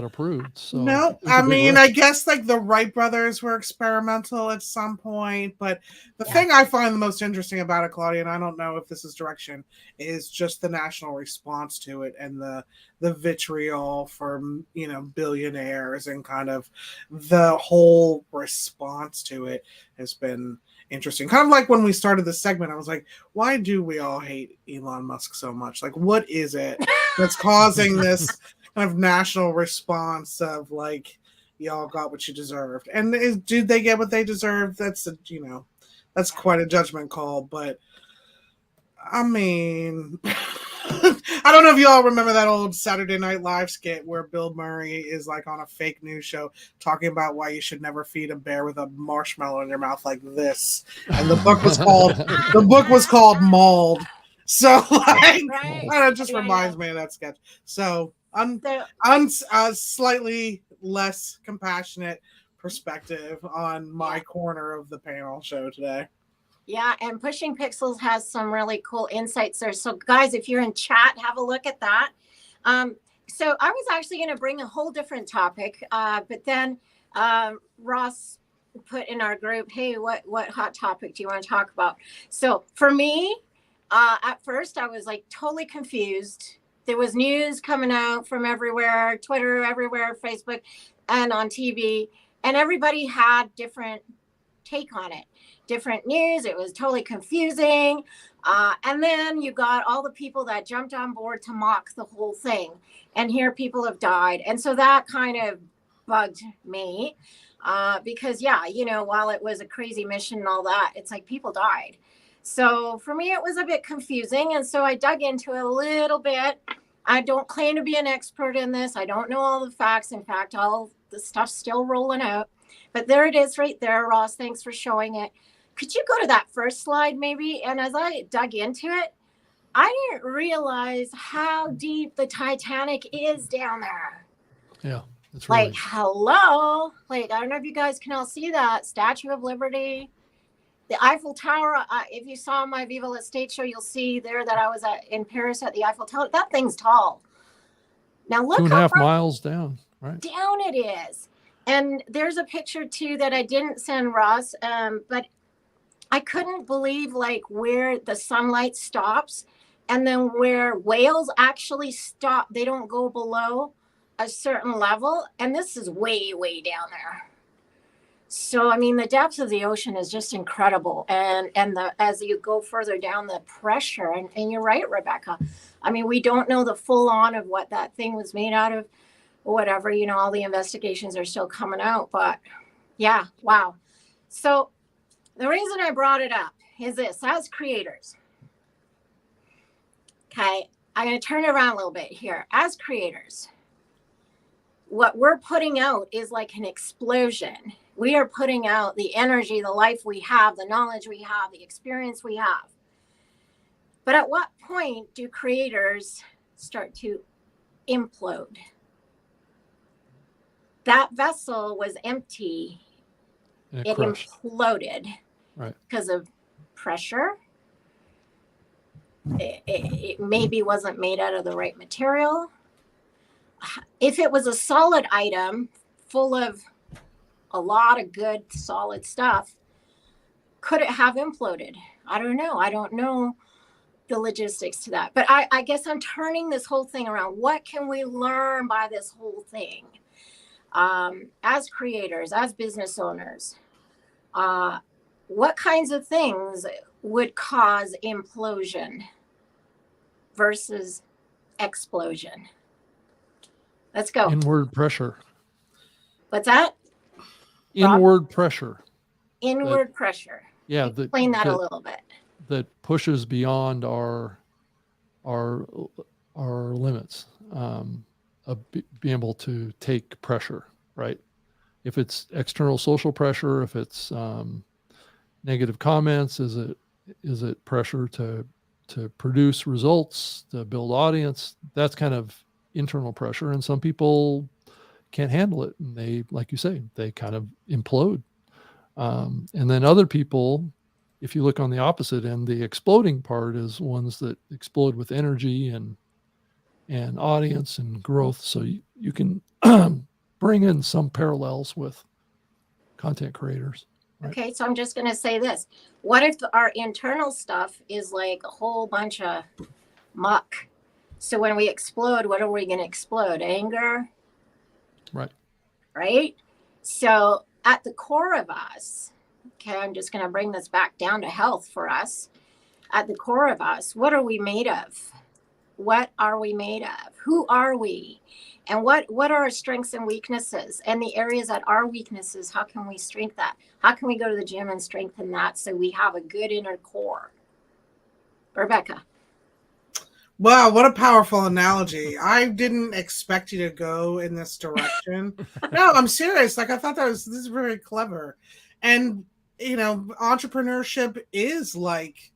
approved. So no, I mean, I guess the Wright brothers were experimental at some point, but the thing I find the most interesting about it, Claudia, and I don't know if this is direction, is just the national response to it and the vitriol for billionaires, and kind of the whole response to it has been interesting. Kind of like when we started this segment, I was like, why do we all hate Elon Musk so much? What is it that's causing this kind of national response of y'all got what you deserved? And did they get what they deserved? That's that's quite a judgment call. But I mean, I don't know if y'all remember that old Saturday Night Live skit where Bill Murray is on a fake news show talking about why you should never feed a bear with a marshmallow in your mouth like this. And the book was called Mauled. So it just reminds me of that sketch. So slightly less compassionate perspective on my corner of the panel show today. Yeah, and Pushing Pixels has some really cool insights there. So guys, if you're in chat, have a look at that. So I was actually going to bring a whole different topic, but then Ross put in our group, hey, what hot topic do you want to talk about? So for me, at first I was totally confused. There was news coming out from everywhere, Twitter, everywhere, Facebook, and on TV, and everybody had different take on it. Different news. It was totally confusing. And then you got all the people that jumped on board to mock the whole thing. And here people have died. And so that kind of bugged me because, while it was a crazy mission and all that, it's people died. So for me, it was a bit confusing. And so I dug into it a little bit. I don't claim to be an expert in this. I don't know all the facts. In fact, all the stuff's still rolling out. But there it is right there, Ross. Thanks for showing it. could you go to that first slide maybe? And as I dug into it, I didn't realize how deep the Titanic is down there. Yeah, that's really... Like, hello. Like, I don't know if you guys can all see that. Statue of Liberty, the Eiffel Tower. If you saw my Viva La State show, you'll see there that I was in Paris at the Eiffel Tower. That thing's tall. Now look 2.5 miles down, right? Down it is. And there's a picture too that I didn't send Ross, but I couldn't believe like where the sunlight stops and then where whales actually stop. They don't go below a certain level. And this is way, way down there. So, I mean, the depth of the ocean is just incredible. And as you go further down, the pressure, and you're right, Rebecca. I mean, we don't know the full on of what that thing was made out of, or whatever, you know, all the investigations are still coming out, but yeah, wow. So the reason I brought it up is this: as creators, okay, I'm going to turn it around a little bit here. As creators, what we're putting out is like an explosion. We are putting out the energy, the life we have, the knowledge we have, the experience we have. But at what point do creators start to implode? That vessel was empty. It imploded, right, because of pressure. It maybe wasn't made out of the right material. If it was a solid item full of a lot of good solid stuff, could it have imploded? I don't know. I don't know the logistics to that. But I guess I'm turning this whole thing around. What can we learn by this whole thing? As creators, as business owners, what kinds of things would cause implosion versus explosion? Let's go. Inward pressure. What's that? Inward pressure. Inward pressure. Yeah. Explain that a little bit. That pushes beyond our limits. Being able to take pressure, right? If it's external social pressure, if it's negative comments, is it pressure to produce results, to build audience? That's kind of internal pressure, and some people can't handle it, and they, like you say, they kind of implode. And then other people, if you look on the opposite end, the exploding part is ones that explode with energy and audience and growth. So you can bring in some parallels with content creators. Right? Okay, so I'm just going to say this. What if our internal stuff is like a whole bunch of muck? So when we explode, what are we going to explode? Anger? Right. Right? So at the core of us, okay, I'm just going to bring this back down to health for us. At the core of us, what are we made of? What are we made of? Who are we? And what are our strengths and weaknesses? And the areas that are weaknesses, how can we strengthen that? How can we go to the gym and strengthen that so we have a good inner core? Rebecca. Wow, what a powerful analogy. I didn't expect you to go in this direction. No, I'm serious. Like, I thought this is very clever. And, you know, entrepreneurship is like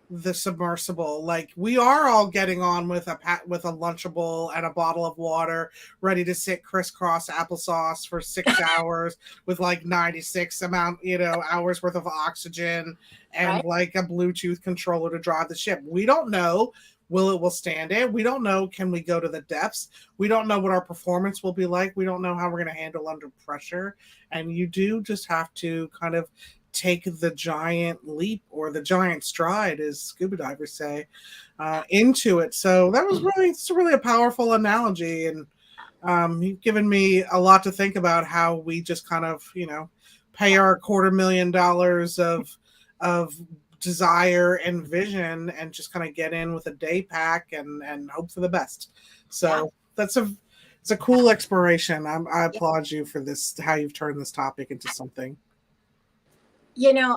the submersible. Like, we are all getting on with a Lunchable and a bottle of water, ready to sit crisscross applesauce for 6 hours with like 96 hours worth of oxygen and right, like a Bluetooth controller to drive the ship. We don't know. Will it withstand it? We don't know. Can we go to the depths? We don't know what our performance will be like. We don't know how we're going to handle under pressure. And you do just have to kind of take the giant leap or the giant stride, as scuba divers say, into it. So that was really a powerful analogy. And you've given me a lot to think about how we just kind of, pay our $250,000 of desire and vision and just kind of get in with a day pack and hope for the best. So it's a cool exploration. I applaud you for this, how you've turned this topic into something.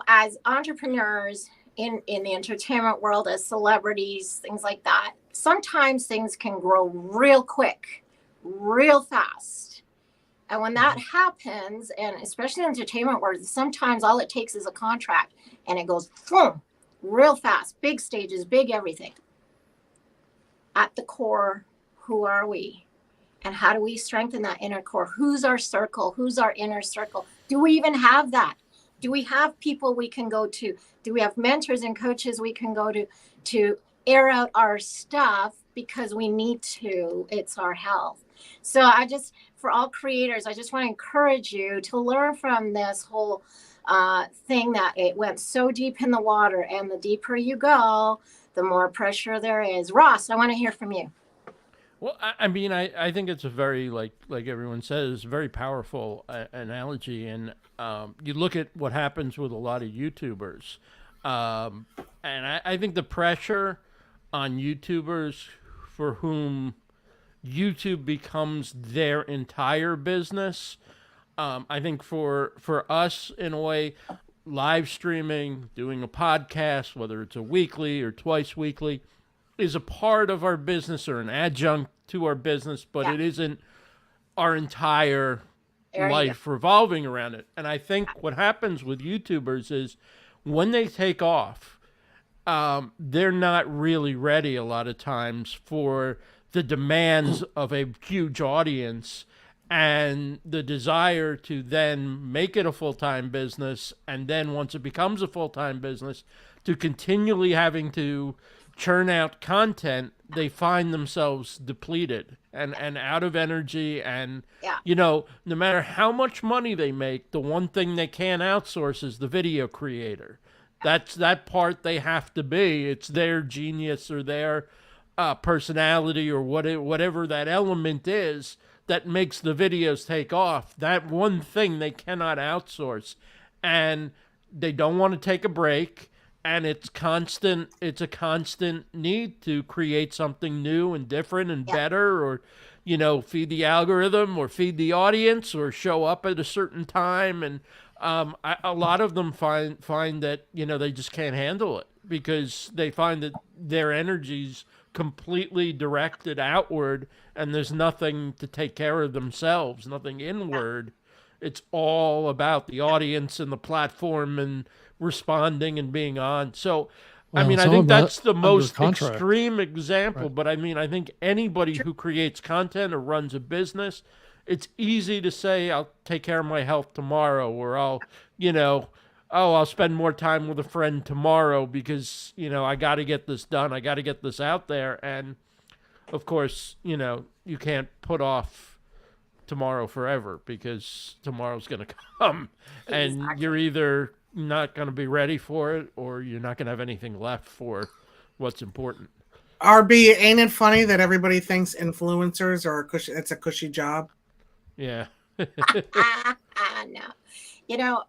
As entrepreneurs in the entertainment world, as celebrities, things like that, sometimes things can grow real quick, real fast. And when that happens, and especially in entertainment world, sometimes all it takes is a contract and it goes boom, real fast, big stages, big everything. At the core, who are we? And how do we strengthen that inner core? Who's our circle? Who's our inner circle? Do we even have that? Do we have people we can go to? Do we have mentors and coaches we can go to air out our stuff because we need to? It's our health. So for all creators, I just want to encourage you to learn from this whole thing that it went so deep in the water, and the deeper you go, the more pressure there is. Ross, I want to hear from you. Well, I mean, I think it's a very, like everyone says, very powerful analogy. And you look at what happens with a lot of YouTubers. And I think the pressure on YouTubers for whom YouTube becomes their entire business, I think for us, in a way, live streaming, doing a podcast, whether it's a weekly or twice weekly, is a part of our business or an adjunct to our business, but it isn't our entire life revolving around it. And I think what happens with YouTubers is when they take off, they're not really ready a lot of times for the demands of a huge audience and the desire to then make it a full-time business. And then once it becomes a full-time business, to continually having to churn out content, they find themselves depleted and out of energy. And, you know, no matter how much money they make, the one thing they can't outsource is the video creator. That's that part they have to be. It's their genius or their personality or whatever that element is that makes the videos take off. That one thing they cannot outsource. And they don't want to take a break. And it's a constant need to create something new and different and better, or, you know, feed the algorithm or feed the audience or show up at a certain time. And a lot of them find that, you know, they just can't handle it because they find that their energy's completely directed outward and there's nothing to take care of themselves, nothing inward. It's all about the audience and the platform and responding and being on. So, I mean, I think that's the most extreme example, but I mean, I think anybody who creates content or runs a business, it's easy to say, I'll take care of my health tomorrow, or I'll spend more time with a friend tomorrow because, you know, I got to get this done. I got to get this out there. And of course, you know, you can't put off tomorrow forever because tomorrow's going to come and you're either not going to be ready for it or you're not going to have anything left for what's important. RB, ain't it funny that everybody thinks influencers are it's a cushy job? Yeah. No. You know,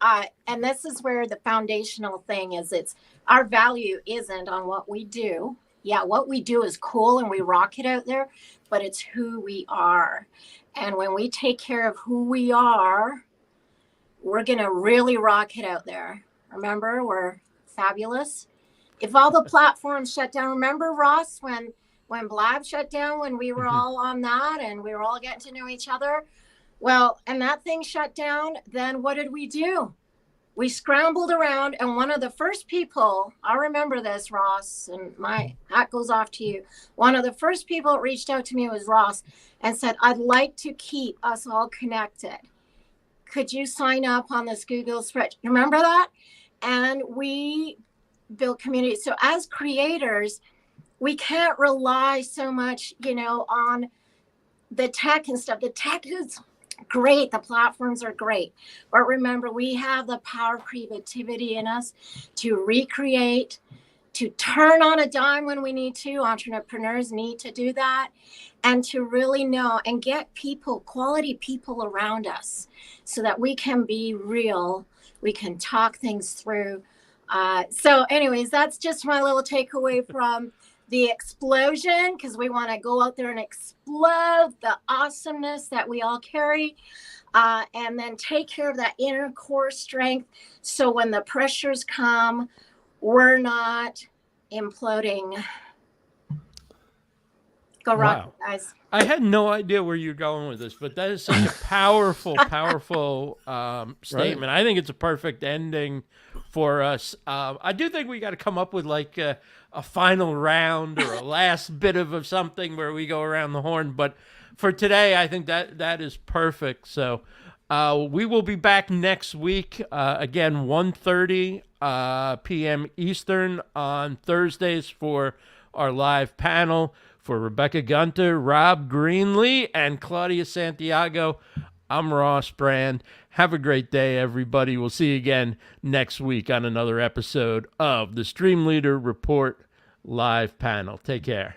and this is where the foundational thing is. It's our value isn't on what we do. Yeah, what we do is cool and we rock it out there, but it's who we are. And when we take care of who we are, we're going to really rock it out there. Remember, we're fabulous. If all the platforms shut down, remember, Ross, when Blab shut down, when we were all on that and we were all getting to know each other? Well, and that thing shut down, then what did we do? We scrambled around, and one of the first people, I remember this, Ross, and my hat goes off to you. One of the first people that reached out to me was Ross and said, I'd like to keep us all connected. Could you sign up on this Google spreadsheet? Remember that? And we built community. So as creators, we can't rely so much, you know, on the tech and stuff. The tech is great. The platforms are great. But remember, we have the power of creativity in us to recreate, to turn on a dime when we need to. Entrepreneurs need to do that. And to really know and get people, quality people around us so that we can be real. We can talk things through. So anyways, that's just my little takeaway from the explosion, because we want to go out there and explode the awesomeness that we all carry, and then take care of that inner core strength. So when the pressures come, we're not imploding. Go rock, Wow. guys. I had no idea where you're going with this, but that is such a powerful, powerful statement. I think it's a perfect ending for us. I do think we got to come up with like a final round or a last bit of something where we go around the horn. But for today, I think that is perfect. So we will be back next week, again, 1:30 p.m. Eastern on Thursdays for our live panel. For Rebecca Gunter, Rob Greenlee, and Claudia Santiago, I'm Ross Brand. Have a great day, everybody. We'll see you again next week on another episode of the StreamLeader Report Live Panel. Take care.